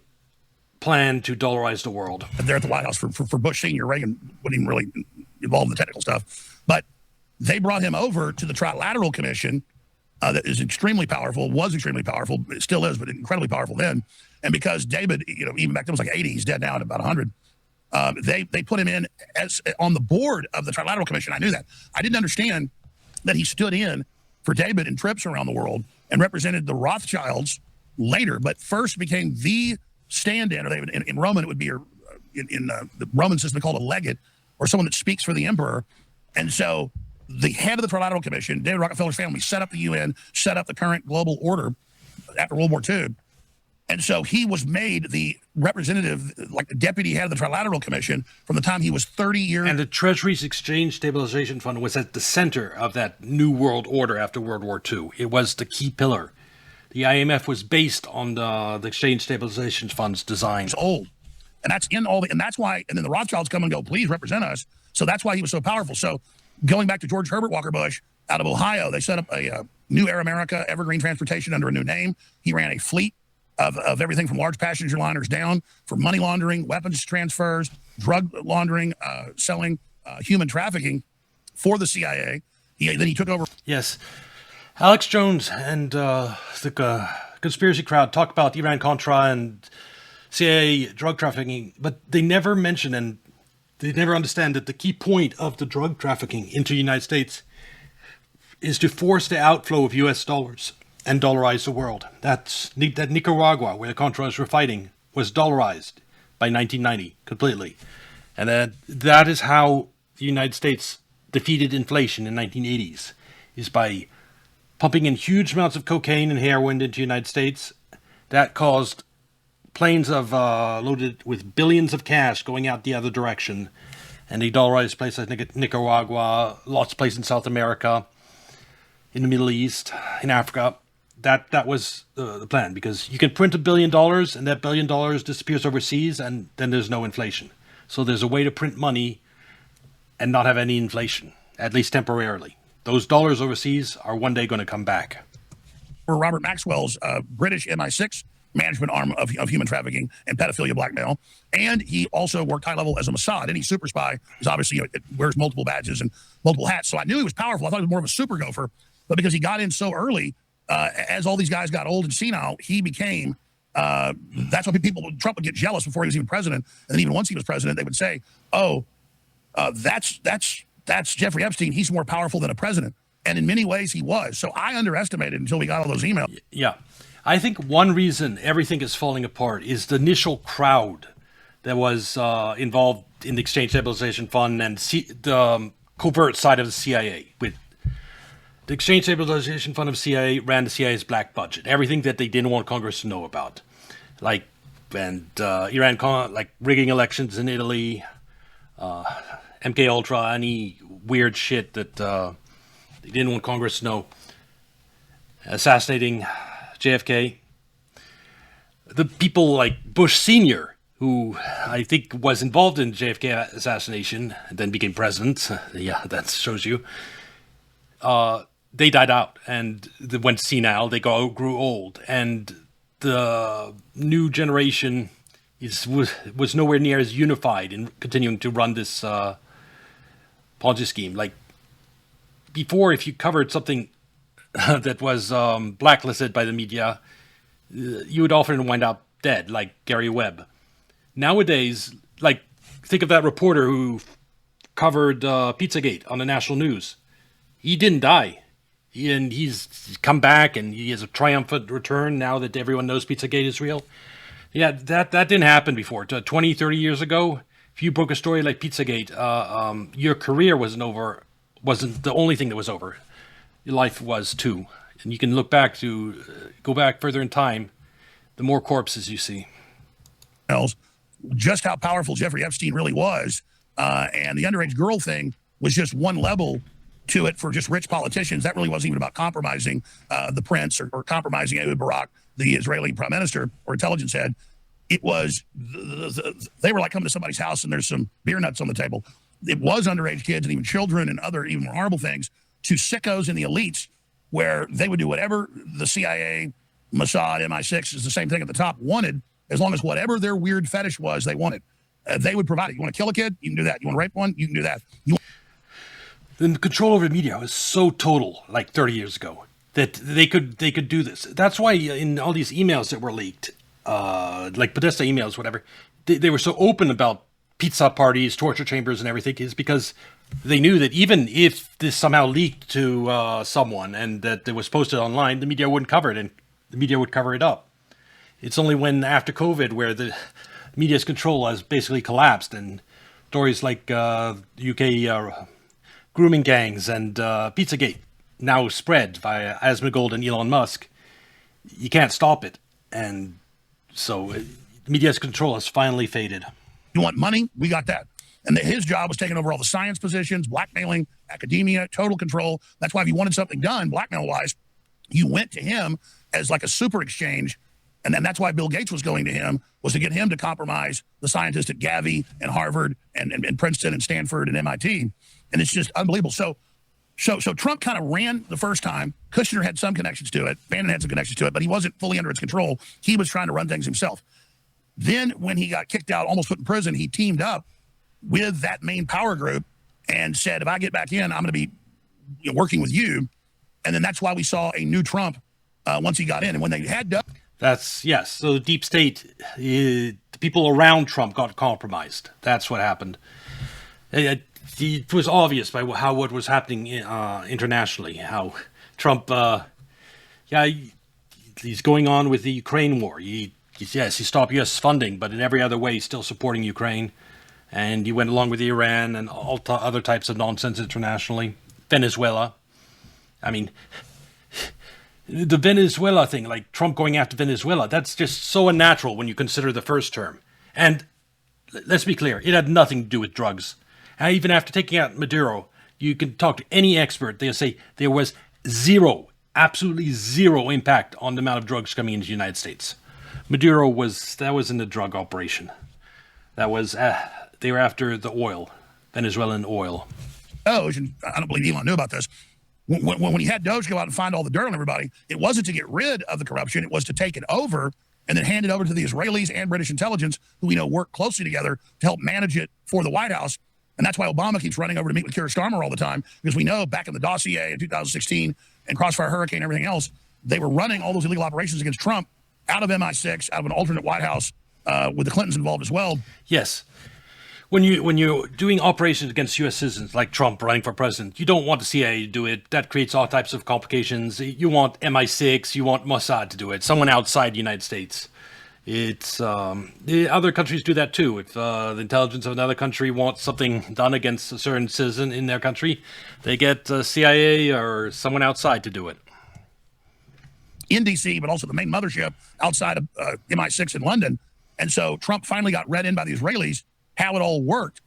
plan to dollarize the world. There at the White House for Bush Senior. Reagan wasn't even really involved in the technical stuff, but they brought him over to the Trilateral Commission that is extremely powerful, was extremely powerful, it still is, but incredibly powerful then. And because David, even back then was like 80, he's dead now at about 100. They put him in as on the board of the Trilateral Commission. I knew that. I didn't understand that he stood in for David in trips around the world and represented the Rothschilds later, but first became the stand-in, or in Roman it would be, in the Roman system called a legate, or someone that speaks for the emperor. And so the head of the Trilateral Commission, David Rockefeller's family, set up the UN, set up the current global order after World War II. And so he was made the representative, like the deputy head of the Trilateral Commission from the time he was 30 years. And the Treasury's Exchange Stabilization Fund was at the center of that new world order after World War II. It was the key pillar. The IMF was based on the Exchange Stabilization Fund's design. It's old. And that's in all the, and that's why, and then the Rothschilds come and go, please represent us. So that's why he was so powerful. So going back to George Herbert Walker Bush out of Ohio, they set up a New Air America Evergreen Transportation under a new name. He ran a fleet of everything from large passenger liners down for money laundering, weapons transfers, drug laundering, selling, human trafficking for the CIA. Then he took over. Yes. Alex Jones and the conspiracy crowd talk about Iran-Contra and CIA drug trafficking, but they never mention and they never understand that the key point of the drug trafficking into the United States is to force the outflow of U.S. dollars and dollarize the world. That Nicaragua, where the Contras were fighting, was dollarized by 1990 completely. And that is how the United States defeated inflation in the 1980s, is by pumping in huge amounts of cocaine and heroin into the United States that caused planes of loaded with billions of cash going out the other direction, and they dollarized places like Nicaragua, lots of places in South America, in the Middle East, in Africa. That was the plan, because you can print $1 billion and that $1 billion disappears overseas, and then there's no inflation. So there's a way to print money and not have any inflation, at least temporarily. Those dollars overseas are one day going to come back. For Robert Maxwell's British MI6 management arm of human trafficking and pedophilia blackmail. And he also worked high level as a Mossad. Any super spy is obviously, wears multiple badges and multiple hats. So I knew he was powerful. I thought he was more of a super gopher. But because he got in so early, as all these guys got old and senile, he became, that's why Trump would get jealous before he was even president. And then even once he was president, they would say, that's Jeffrey Epstein. He's more powerful than a president. And in many ways he was. So I underestimated until we got all those emails. Yeah. I think one reason everything is falling apart is the initial crowd that was involved in the Exchange Stabilization Fund and the covert side of the CIA. With the Exchange Stabilization Fund of CIA ran the CIA's black budget, everything that they didn't want Congress to know about, like Iran, like rigging elections in Italy, MK Ultra, any weird shit that they didn't want Congress to know, assassinating JFK. The people like Bush Sr., who I think was involved in JFK assassination and then became president. Yeah, that shows you. They died out and they went senile. They grew old. And the new generation was nowhere near as unified in continuing to run this Ponzi scheme. Like before, if you covered something that was blacklisted by the media, you would often wind up dead, like Gary Webb. Nowadays, like, think of that reporter who covered Pizzagate on the national news. He didn't die. And he's come back, and he has a triumphant return now that everyone knows Pizzagate is real. Yeah, that didn't happen before. 20, 30 years ago, if you broke a story like Pizzagate, your career wasn't the only thing that was over. Your life was too. And you can go back further in time, the more corpses you see. Just how powerful Jeffrey Epstein really was. And the underage girl thing was just one level to it for just rich politicians. That really wasn't even about compromising the prince or compromising Ehud Barak, the Israeli prime minister or intelligence head. It was, they were like coming to somebody's house and there's some beer nuts on the table. It was underage kids and even children and other even more horrible things to sickos in the elites, where they would do whatever the CIA, Mossad, MI6 is the same thing at the top wanted, as long as whatever their weird fetish was, they wanted. They would provide it. You want to kill a kid? You can do that. You want to rape one? You can do that. The control over the media was so total, like 30 years ago, that they could do this. That's why in all these emails that were leaked, like Podesta emails, whatever, they were so open about pizza parties, torture chambers, and everything, is because they knew that even if this somehow leaked to someone and that it was posted online, the media wouldn't cover it, and the media would cover it up. It's only when after COVID where the media's control has basically collapsed, and stories like UK grooming gangs and Pizzagate now spread via Asmongold and Elon Musk, you can't stop it. And so the media's control has finally faded. You want money? We got that. And his job was taking over all the science positions, blackmailing, academia, total control. That's why if you wanted something done, blackmail-wise, you went to him as like a super exchange. And then that's why Bill Gates was going to him, was to get him to compromise the scientists at Gavi and Harvard and Princeton and Stanford and MIT. And it's just unbelievable. So Trump kind of ran the first time. Kushner had some connections to it. Bannon had some connections to it, but he wasn't fully under its control. He was trying to run things himself. Then when he got kicked out, almost put in prison, he teamed up with that main power group and said, if I get back in, I'm going to be working with you. And then that's why we saw a new Trump once he got in. And when they had done... Yes. So the deep state, the people around Trump got compromised. That's what happened. It was obvious by what was happening internationally, how Trump, he's going on with the Ukraine war. He stopped U.S. funding, but in every other way, he's still supporting Ukraine. And he went along with Iran and all other types of nonsense internationally. Venezuela. I mean, The Venezuela thing, like Trump going after Venezuela, that's just so unnatural when you consider the first term. And let's be clear, it had nothing to do with drugs. Even after taking out Maduro, you can talk to any expert, they'll say there was zero, absolutely zero impact on the amount of drugs coming into the United States. Maduro wasn't a drug operation. That was, they were after the oil, Venezuelan oil. Doge, and I don't believe Elon knew about this. When he had Doge go out and find all the dirt on everybody, it wasn't to get rid of the corruption. It was to take it over and then hand it over to the Israelis and British intelligence, who we know work closely together to help manage it for the White House. And that's why Obama keeps running over to meet with Keir Starmer all the time, because we know back in the dossier in 2016 and Crossfire Hurricane and everything else, they were running all those illegal operations against Trump out of MI6, out of an alternate White House, with the Clintons involved as well. Yes. When you're doing operations against U.S. citizens like Trump running for president, you don't want the CIA to do it. That creates all types of complications. You want MI6, you want Mossad to do it, someone outside the United States. It's the other countries do that too. If the intelligence of another country wants something done against a certain citizen in their country, they get CIA or someone outside to do it. In D.C., but also the main mothership outside of MI6 in London. And so Trump finally got read in by the Israelis how it all worked.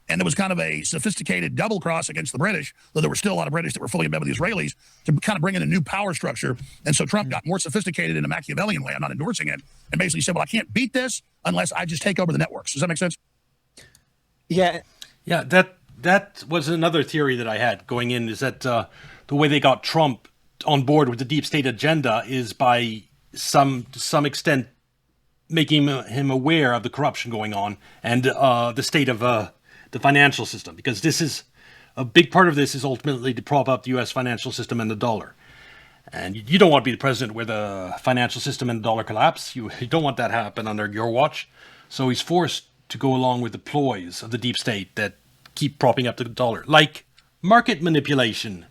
And there was kind of a sophisticated double cross against the British, though there were still a lot of British that were fully in bed with the Israelis, to kind of bring in a new power structure. And so Trump got more sophisticated in a Machiavellian way. I'm not endorsing it. And basically said, well, I can't beat this unless I just take over the networks. Does that make sense? Yeah. Yeah, that was another theory that I had going in, is that the way they got Trump on board with the deep state agenda is by to some extent making him aware of the corruption going on and the state of the financial system, because this is a big part of this is ultimately to prop up the U.S. financial system and the dollar. And you don't want to be the president where the financial system and the dollar collapse. You don't want that to happen under your watch. So he's forced to go along with the ploys of the deep state that keep propping up the dollar, like market manipulation,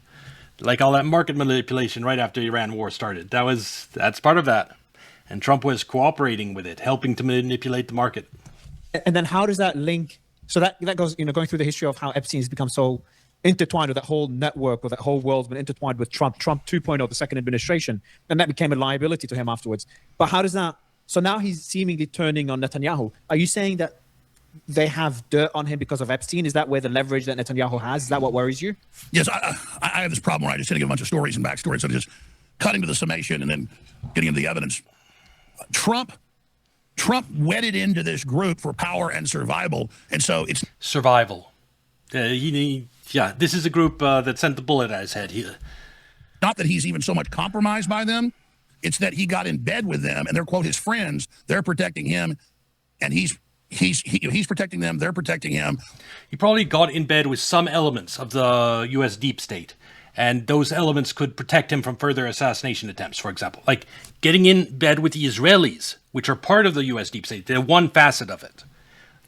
like all that market manipulation right after the Iran war started. That's part of that. And Trump was cooperating with it, helping to manipulate the market. And then how does that link? So that goes, going through the history of how Epstein has become so intertwined with that whole network, or that whole world's been intertwined with Trump 2.0, the second administration, and that became a liability to him afterwards. But how does that? So now he's seemingly turning on Netanyahu. Are you saying that they have dirt on him because of Epstein? Is that where the leverage that Netanyahu has? Is that what worries you? Yes, I have this problem where I just tend to give a bunch of stories and backstories, so just cutting to the summation and then getting into the evidence. Trump wedded into this group for power and survival, and so it's survival. This is a group that sent the bullet at his head. Not that he's even so much compromised by them; it's that he got in bed with them, and they're, quote, his friends. They're protecting him, and he's protecting them. They're protecting him. He probably got in bed with some elements of the U.S. deep state, and those elements could protect him from further assassination attempts, for example. Like getting in bed with the Israelis, which are part of the U.S. deep state. They're one facet of it,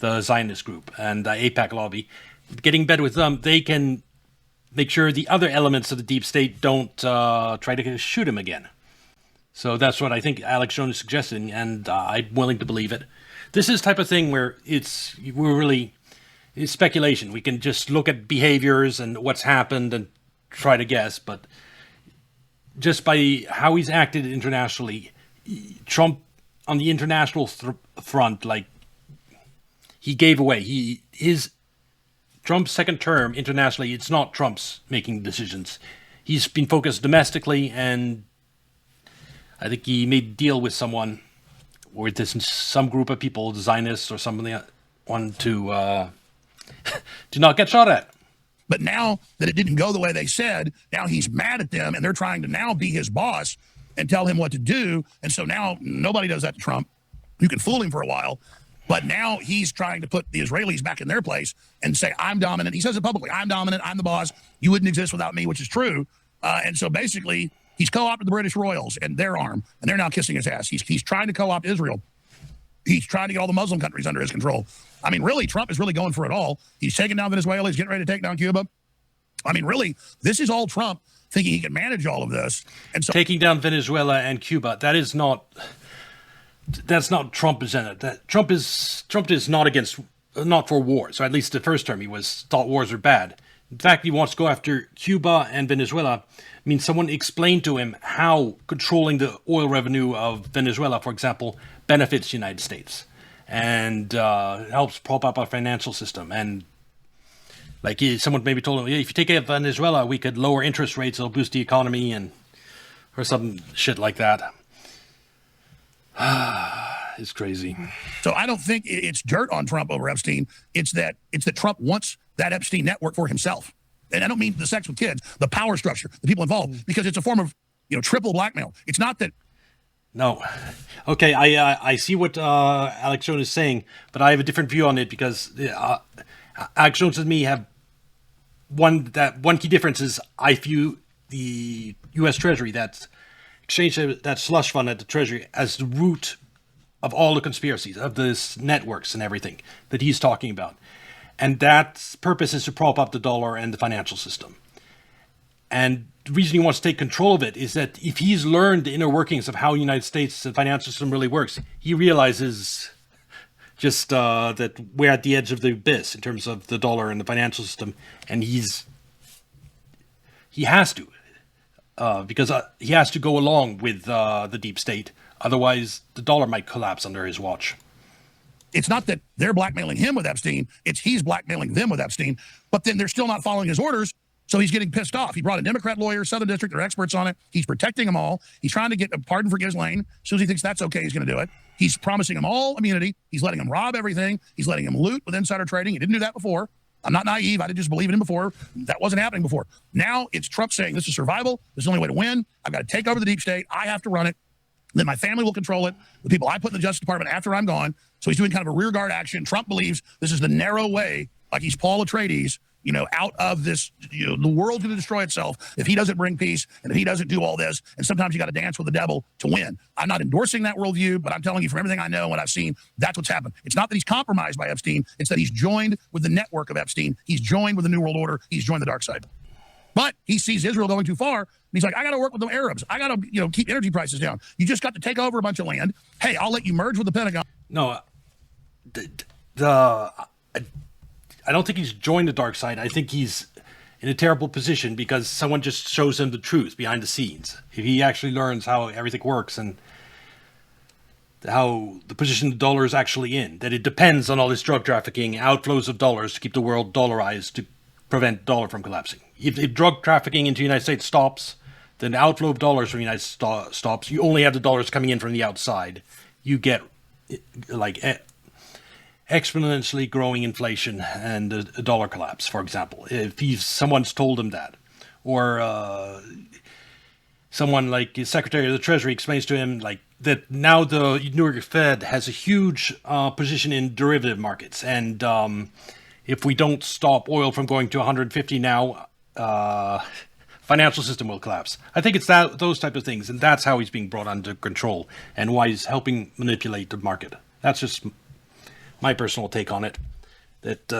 the Zionist group and the AIPAC lobby. Getting in bed with them, they can make sure the other elements of the deep state don't try to shoot him again. So that's what I think Alex Jones is suggesting, and I'm willing to believe it. This is the type of thing where it's speculation. We can just look at behaviors and what's happened and try to guess, but just by how he's acted internationally, Trump on the international front, like he gave away. Trump's second term internationally, it's not Trump's making decisions. He's been focused domestically, and I think he made a deal with someone, or with some group of people, the Zionists or something, that want to not get shot at. But now that it didn't go the way they said, now he's mad at them, and they're trying to now be his boss and tell him what to do. And so now nobody does that to Trump. You can fool him for a while, but now he's trying to put the Israelis back in their place and say, I'm dominant. He says it publicly. I'm dominant. I'm the boss. You wouldn't exist without me, which is true. And so basically, he's co-opted the British royals and their arm, and they're now kissing his ass. He's trying to co-opt Israel. He's trying to get all the Muslim countries under his control. I mean, really, Trump is really going for it all. He's taking down Venezuela. He's getting ready to take down Cuba. I mean, really, this is all Trump thinking he can manage all of this. And so taking down Venezuela and Cuba, that's not Trump agenda. That Trump is not for war. So at least the first term he thought wars were bad. The fact he wants to go after Cuba and Venezuela means someone explained to him how controlling the oil revenue of Venezuela, for example, benefits the United States and helps prop up our financial system. And like someone maybe told him, yeah, if you take out Venezuela, we could lower interest rates, it'll boost the economy, and or some shit like that. It's crazy. So I don't think it's dirt on Trump over Epstein. It's that Trump wants that Epstein network for himself. And I don't mean the sex with kids, the power structure, the people involved, because it's a form of, triple blackmail. It's not that. No. Okay, I see what Alex Jones is saying, but I have a different view on it because Alex Jones and me have one key difference is I view the U.S. Treasury, that slush fund at the Treasury, as the root of all the conspiracies, of this networks and everything that he's talking about. And that purpose is to prop up the dollar and the financial system. And the reason he wants to take control of it is that if he's learned the inner workings of how the United States financial system really works, he realizes just that we're at the edge of the abyss in terms of the dollar and the financial system. And he has to, because he has to go along with the deep state. Otherwise, the dollar might collapse under his watch. It's not that they're blackmailing him with Epstein. It's he's blackmailing them with Epstein. But then they're still not following his orders, so he's getting pissed off. He brought a Democrat lawyer, Southern District, they're experts on it. He's protecting them all. He's trying to get a pardon for Ghislaine. As soon as he thinks that's okay, he's going to do it. He's promising them all immunity. He's letting them rob everything. He's letting them loot with insider trading. He didn't do that before. I'm not naive. I didn't just believe in him before. That wasn't happening before. Now it's Trump saying this is survival. This is the only way to win. I've got to take over the deep state. I have to run it. Then my family will control it. The people I put in the Justice Department after I'm gone. So he's doing kind of a rearguard action. Trump believes this is the narrow way, like he's Paul Atreides, out of this, the world's going to destroy itself if he doesn't bring peace and if he doesn't do all this. And sometimes you got to dance with the devil to win. I'm not endorsing that worldview, but I'm telling you from everything I know and what I've seen, that's what's happened. It's not that he's compromised by Epstein. It's that he's joined with the network of Epstein. He's joined with the New World Order. He's joined the dark side. But he sees Israel going too far. And he's like, I got to work with the Arabs. I got to, keep energy prices down. You just got to take over a bunch of land. Hey, I'll let you merge with the Pentagon. No, I don't think he's joined the dark side. I think he's in a terrible position because someone just shows him the truth behind the scenes. If he actually learns how everything works and how the position the dollar is actually in, that it depends on all this drug trafficking, outflows of dollars to keep the world dollarized to prevent the dollar from collapsing. If drug trafficking into the United States stops, then the outflow of dollars from the United States stops. You only have the dollars coming in from the outside. You get exponentially growing inflation and a dollar collapse, for example. If someone's told him that, or someone like his Secretary of the Treasury explains to him that now the New York Fed has a huge position in derivative markets, and if we don't stop oil from going to 150 now, financial system will collapse. I think it's those type of things, and that's how he's being brought under control and why he's helping manipulate the market. That's just my personal take on it. That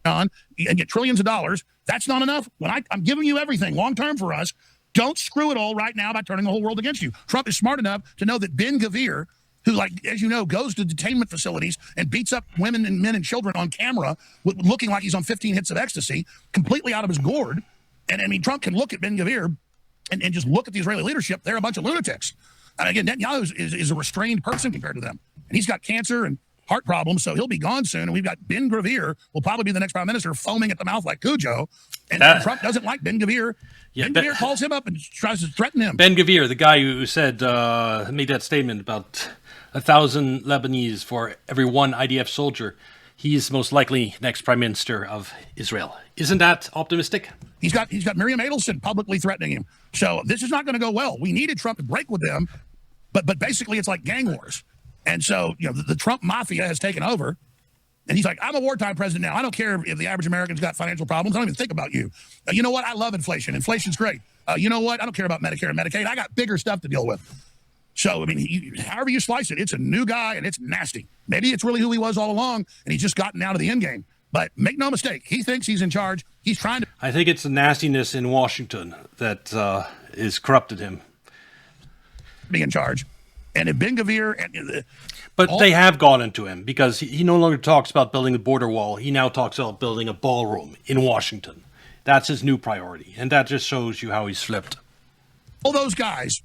and get trillions of dollars. That's not enough. When I'm giving you everything long term for us, don't screw it all right now by turning the whole world against you. Trump is smart enough to know that Ben Gvir, who, as you know, goes to detainment facilities and beats up women and men and children on camera, looking like he's on 15 hits of ecstasy, completely out of his gourd. And I mean, Trump can look at Ben Gvir and just look at the Israeli leadership. They're a bunch of lunatics. And again, Netanyahu is a restrained person compared to them. And he's got cancer and heart problems, so he'll be gone soon. And we've got Ben Gvir, will probably be the next prime minister, foaming at the mouth like Cujo. And Trump doesn't like Ben Gvir. Yeah, Ben Gvir calls him up and tries to threaten him. Ben Gvir, the guy who said, made that statement about 1,000 Lebanese for every one IDF soldier, he's most likely next prime minister of Israel. Isn't that optimistic? He's got Miriam Adelson publicly threatening him. So this is not going to go well. We needed Trump to break with them, but basically it's like gang wars. And so, the Trump mafia has taken over. And he's like, I'm a wartime president now. I don't care if the average American's got financial problems. I don't even think about you. You know what? I love inflation. Inflation's great. You know what? I don't care about Medicare and Medicaid. I got bigger stuff to deal with. So, I mean, however you slice it, it's a new guy and it's nasty. Maybe it's really who he was all along and he's just gotten out of the end game. But make no mistake, he thinks he's in charge. He's trying to. I think it's the nastiness in Washington that is corrupted him. Be in charge. And if Ben-Gvir and But they have gotten to him because he no longer talks about building the border wall. He now talks about building a ballroom in Washington. That's his new priority. And that just shows you how he's flipped. all those guys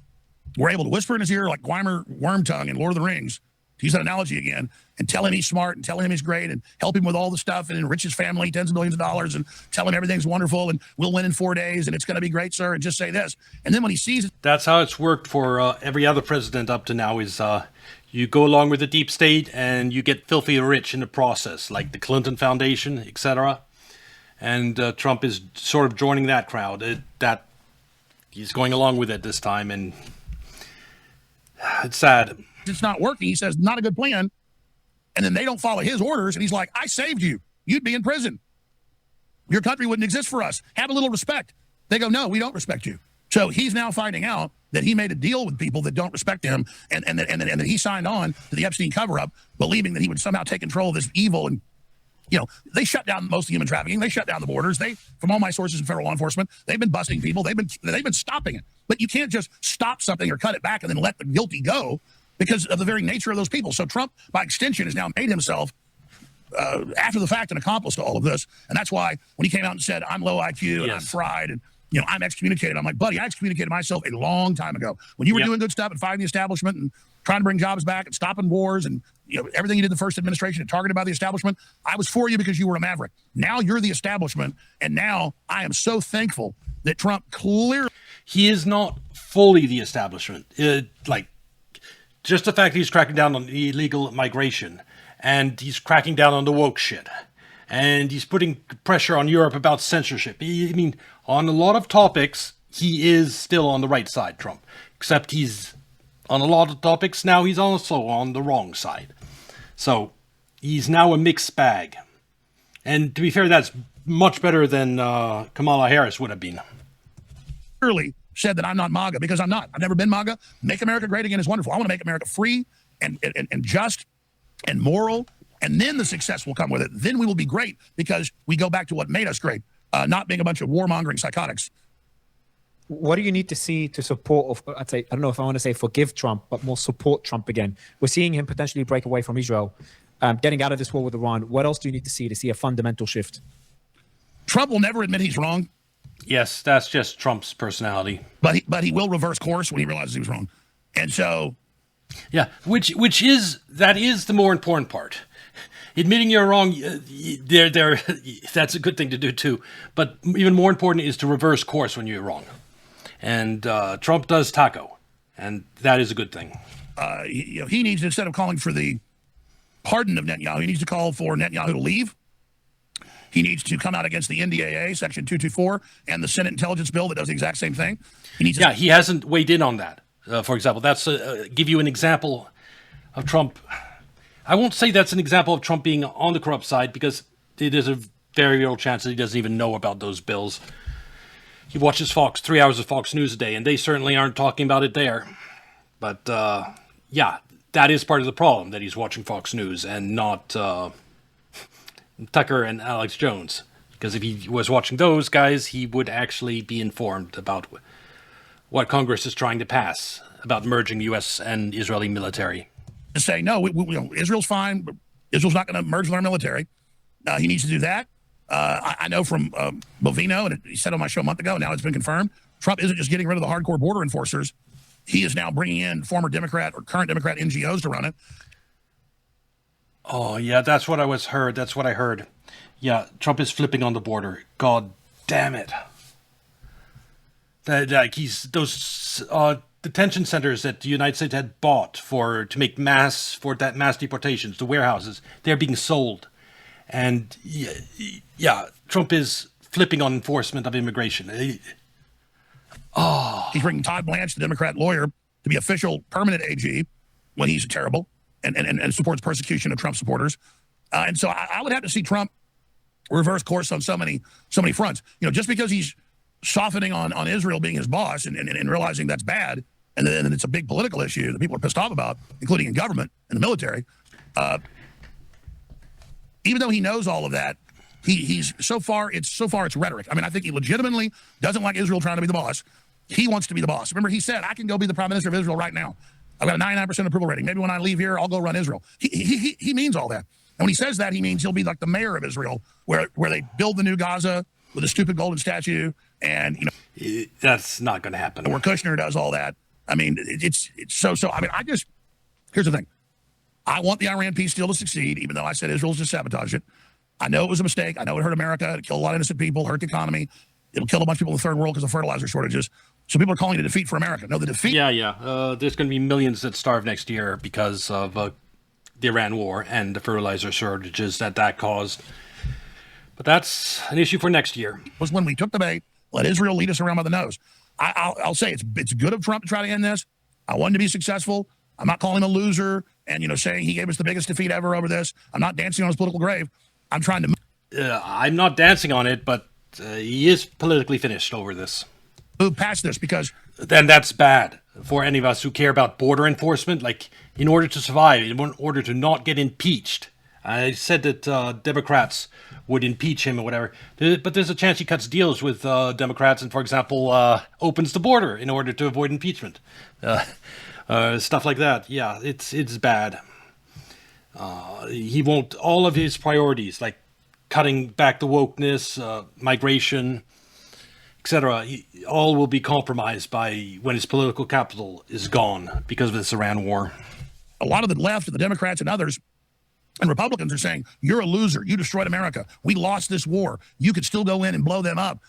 were able to whisper in his ear like Weimer Wormtongue in Lord of the Rings, to use that analogy again, and tell him he's smart and tell him he's great and help him with all the stuff and enrich his family tens of millions of dollars and tell him everything's wonderful and we'll win in 4 days and it's going to be great, sir, and just say this. And then when he sees it, That's how it's worked for every other president up to now is you go along with the deep state and you get filthy rich in the process, like the Clinton Foundation, etc. And Trump is sort of joining that crowd. That he's going along with it this time, and it's sad. it's not working. He says, not a good plan. And then they don't follow his orders. And he's like, I saved you. You'd be in prison. Your country wouldn't exist for us. Have a little respect. They go, no, we don't respect you. So he's now finding out that he made a deal with people that don't respect him and that he signed on to the Epstein cover-up, believing that he would somehow take control of this evil. And, you know, they shut down most of human trafficking. They shut down the borders. From all my sources in federal law enforcement, they've been busting people. They've been stopping it. But you can't just stop something or cut it back and then let the guilty go because of the very nature of those people. So Trump, by extension, has now made himself, after the fact, an accomplice to all of this. And that's why when he came out and said, I'm low IQ and I'm fried and, you know, I'm excommunicated. I'm like, buddy, I excommunicated myself a long time ago. When you were doing good stuff and fighting the establishment and trying to bring jobs back and stopping wars and, you know, everything you did in the first administration and targeted by the establishment, I was for you because you were a maverick. Now you're the establishment. And now I am so thankful that Trump clearly... He is not fully the establishment. Just the fact that he's cracking down on illegal migration and he's cracking down on the woke shit and he's putting pressure on Europe about censorship. I mean, on a lot of topics, he is still on the right side, Trump. Except he's, on a lot of topics, now he's also on the wrong side. So, he's now a mixed bag. And to be fair, that's much better than Kamala Harris would have been. Clearly said that I'm not MAGA because I'm not. I've never been MAGA. Make America great again is wonderful. I want to make America free and just and moral, and then the success will come with it. Then we will be great because we go back to what made us great, not being a bunch of warmongering psychotics. What do you need to see to support, I'd say, I don't know if I want to say forgive Trump, but more support Trump again? We're seeing him potentially break away from Israel, getting out of this war with Iran. What else do you need to see a fundamental shift? Trump will never admit he's wrong. Yes, that's just Trump's personality. But he will reverse course when he realizes he was wrong. And so... Yeah, that is the more important part. Admitting you're wrong, that's a good thing to do too. But even more important is to reverse course when you're wrong. And Trump does taco, and that is a good thing. He needs, instead of calling for the pardon of Netanyahu, he needs to call for Netanyahu to leave. He needs to come out against the NDAA, Section 224, and the Senate intelligence bill that does the exact same thing. He hasn't weighed in on that. For example, that's give you an example of Trump. I won't say that's an example of Trump being on the corrupt side because there's a very real chance that he doesn't even know about those bills. He watches 3 hours of Fox News a day, and they certainly aren't talking about it there. But, yeah, that is part of the problem, that he's watching Fox News and not Tucker and Alex Jones. Because if he was watching those guys, he would actually be informed about what Congress is trying to pass about merging U.S. and Israeli military. To say, no, Israel's fine, but Israel's not going to merge with our military. He needs to do that. I know from Bovino, and he said on my show a month ago, now it's been confirmed, Trump isn't just getting rid of the hardcore border enforcers. He is now bringing in former Democrat or current Democrat NGOs to run it. Oh, yeah, that's what I heard. Yeah, Trump is flipping on the border. God damn it. Those detention centers that the United States had bought to make mass deportations, the warehouses, they're being sold. And yeah, Trump is flipping on enforcement of immigration. He's bringing Todd Blanche, the Democrat lawyer, to be official permanent AG when he's terrible and supports persecution of Trump supporters. And so I would have to see Trump reverse course on so many fronts. You know, just because he's softening on Israel being his boss and realizing that's bad, and then it's a big political issue that people are pissed off about, including in government and the military. Even though he knows all of that, he's so far it's rhetoric. I mean, I think he legitimately doesn't like Israel trying to be the boss. He wants to be the boss. Remember, he said, I can go be the prime minister of Israel right now. I've got a 99% approval rating. Maybe when I leave here, I'll go run Israel. He means all that. And when he says that, he means he'll be like the mayor of Israel, where they build the new Gaza with a stupid golden statue, and that's not going to happen. Where Kushner does all that. I mean, it's so. I mean, here's the thing. I want the Iran peace deal to succeed, even though I said Israel's just sabotaged it. I know it was a mistake. I know it hurt America. It killed a lot of innocent people, hurt the economy. It'll kill a bunch of people in the third world because of fertilizer shortages. So people are calling it a defeat for America. No, the defeat. Yeah. There's going to be millions that starve next year because of the Iran war and the fertilizer shortages that caused. But that's an issue for next year. Was when we took the bait, let Israel lead us around by the nose. I'll say it's good of Trump to try to end this. I want him to be successful. I'm not calling him a loser and saying he gave us the biggest defeat ever over this. I'm not dancing on his political grave. I'm trying to. I'm not dancing on it, but he is politically finished over this. Move past this because then that's bad for any of us who care about border enforcement. Like, in order to survive, in order to not get impeached. I said that Democrats would impeach him or whatever, but there's a chance he cuts deals with Democrats and, for example, opens the border in order to avoid impeachment. Stuff like that. Yeah, it's bad. He won't, all of his priorities, like cutting back the wokeness, migration, etc., all will be compromised by when his political capital is gone because of this Iran war. A lot of the left and the Democrats and others and Republicans are saying, you're a loser. You destroyed America. We lost this war. You could still go in and blow them up.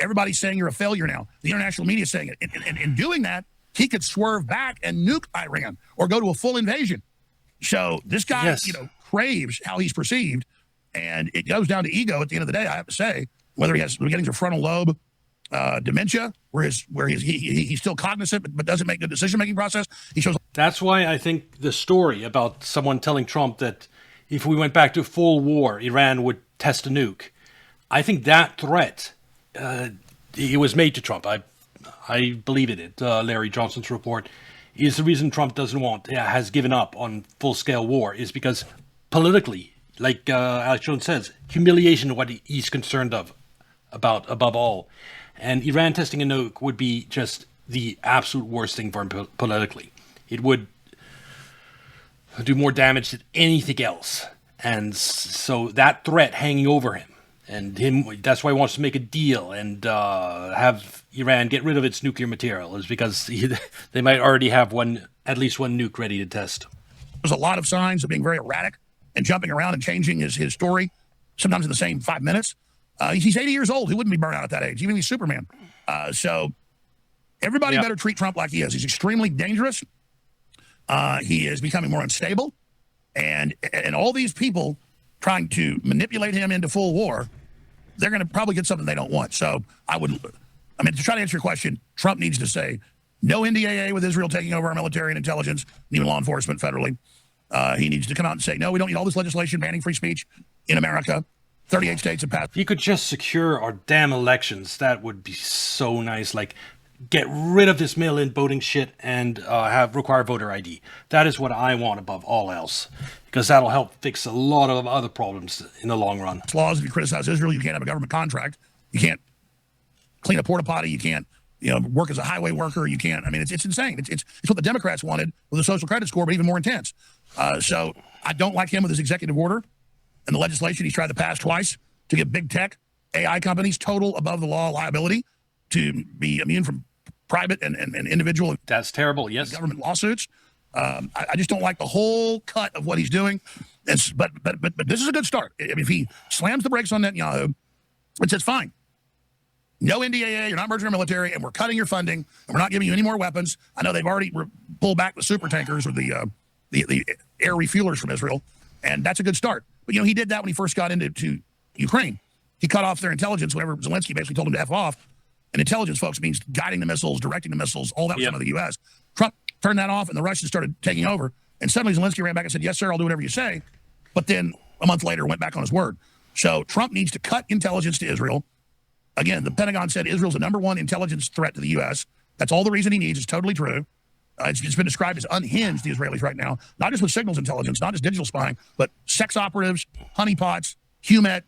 Everybody's saying you're a failure now. The international media is saying it. And in doing that, he could swerve back and nuke Iran or go to a full invasion. So this guy, yes, craves how he's perceived. And it goes down to ego at the end of the day, I have to say, whether he has beginnings of frontal lobe dementia, where he's still cognizant but doesn't make the decision-making process. He shows. That's why I think the story about someone telling Trump that if we went back to full war, Iran would test a nuke. I think that threat, it was made to Trump. I believe in it. Larry Johnson's report is the reason Trump has given up on full-scale war is because politically, like Alex Jones says, humiliation is what he's concerned about above all. And Iran testing a nuke would be just the absolute worst thing for him politically. It would do more damage than anything else. And so that threat hanging over him, and that's why he wants to make a deal and have Iran get rid of its nuclear material, is because they might already have at least one nuke ready to test. There's a lot of signs of being very erratic and jumping around and changing his story, sometimes in the same 5 minutes. He's 80 years old. He wouldn't be burned out at that age, even if he's Superman. So everybody better treat Trump like he is. He's extremely dangerous. He is becoming more unstable. And all these people trying to manipulate him into full war, they're going to probably get something they don't want. So to try to answer your question, Trump needs to say no NDAA with Israel taking over our military and intelligence, and even law enforcement federally. He needs to come out and say, no, we don't need all this legislation banning free speech in America. 38 states have passed. If he could just secure our damn elections, that would be so nice. Like, get rid of this mail-in voting shit and require voter ID. That is what I want above all else, because that'll help fix a lot of other problems in the long run. Laws, if you criticize Israel, you can't have a government contract. You can't clean a porta potty. You can't work as a highway worker. You can't. I mean, it's insane. It's what the Democrats wanted with a social credit score, but even more intense. So I don't like him with his executive order and the legislation he's tried to pass twice to give big tech AI companies total above the law liability to be immune from private and individual. That's terrible. Yes. Government lawsuits. I just don't like the whole cut of what he's doing. But this is a good start. I mean, if he slams the brakes on Netanyahu and says, fine, no NDAA, you're not merging our military, and we're cutting your funding, and we're not giving you any more weapons. I know they've already pulled back the super tankers or the air refuelers from Israel, and that's a good start. But, he did that when he first got into Ukraine. He cut off their intelligence whenever Zelensky basically told him to F off. And intelligence, folks, means guiding the missiles, directing the missiles, all that was done by the U.S. Trump turned that off, and the Russians started taking over. And suddenly Zelensky ran back and said, yes, sir, I'll do whatever you say. But then a month later went back on his word. So Trump needs to cut intelligence to Israel. Again, the Pentagon said Israel's the #1 intelligence threat to the U.S. That's all the reason he needs. It's totally true. It's been described as unhinged, the Israelis right now, not just with signals intelligence, not just digital spying, but sex operatives, honeypots, HUMET.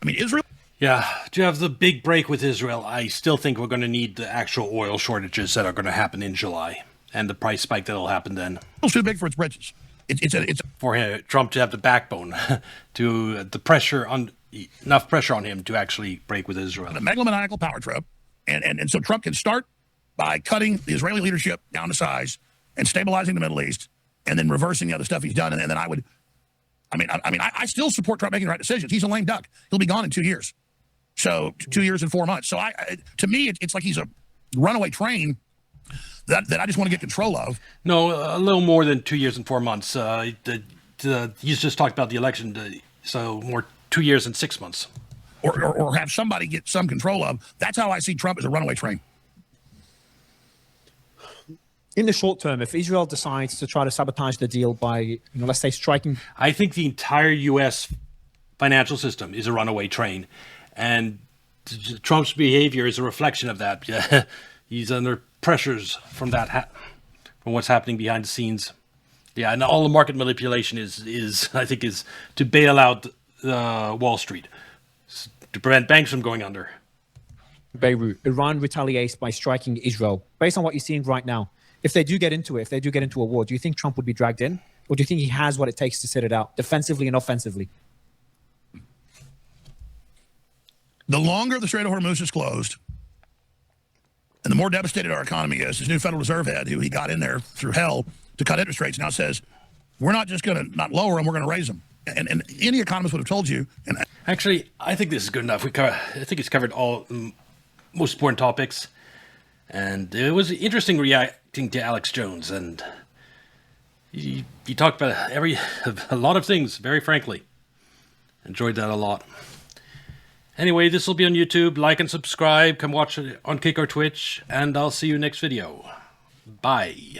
I mean, Israel. Yeah, to have the big break with Israel, I still think we're going to need the actual oil shortages that are going to happen in July. and the price spike that'll happen then. It's too big for its britches. It's For Trump to have the backbone to the pressure on enough pressure on him to actually break with Israel. a megalomaniacal power trip, and so Trump can start by cutting the Israeli leadership down to size and stabilizing the Middle East, and then reversing the other stuff he's done. And then I still support Trump making the right decisions. He's a lame duck. He'll be gone in 2 years. So 2 years and 4 months. So to me, it's like he's a runaway train that I just want to get control of. No, a little more than 2 years and 4 months. You just talked about the election, so more 2 years and 6 months. Or have somebody get some control of. That's how I see Trump as a runaway train. In the short term, if Israel decides to try to sabotage the deal by, let's say striking... I think the entire U.S. financial system is a runaway train, and Trump's behavior is a reflection of that. Yeah, he's under pressures from that, from what's happening behind the scenes. Yeah, and all the market manipulation is I think is to bail out Wall Street, to prevent banks from going under. Beirut, Iran retaliates by striking Israel. Based on what you're seeing right now, if they do get into a war, do you think Trump would be dragged in? Or do you think he has what it takes to sit it out, defensively and offensively? The longer the Strait of Hormuz is closed, and the more devastated our economy is, his new Federal Reserve head, who he got in there through hell to cut interest rates, now says, we're not just going to not lower them, we're going to raise them. And any economist would have told you. And actually, I think this is good enough. I think it's covered all most important topics. And it was interesting reacting to Alex Jones. And he talked about a lot of things, very frankly. Enjoyed that a lot. Anyway, this will be on YouTube. Like and subscribe. Come watch it on Kick or Twitch. And I'll see you next video. Bye.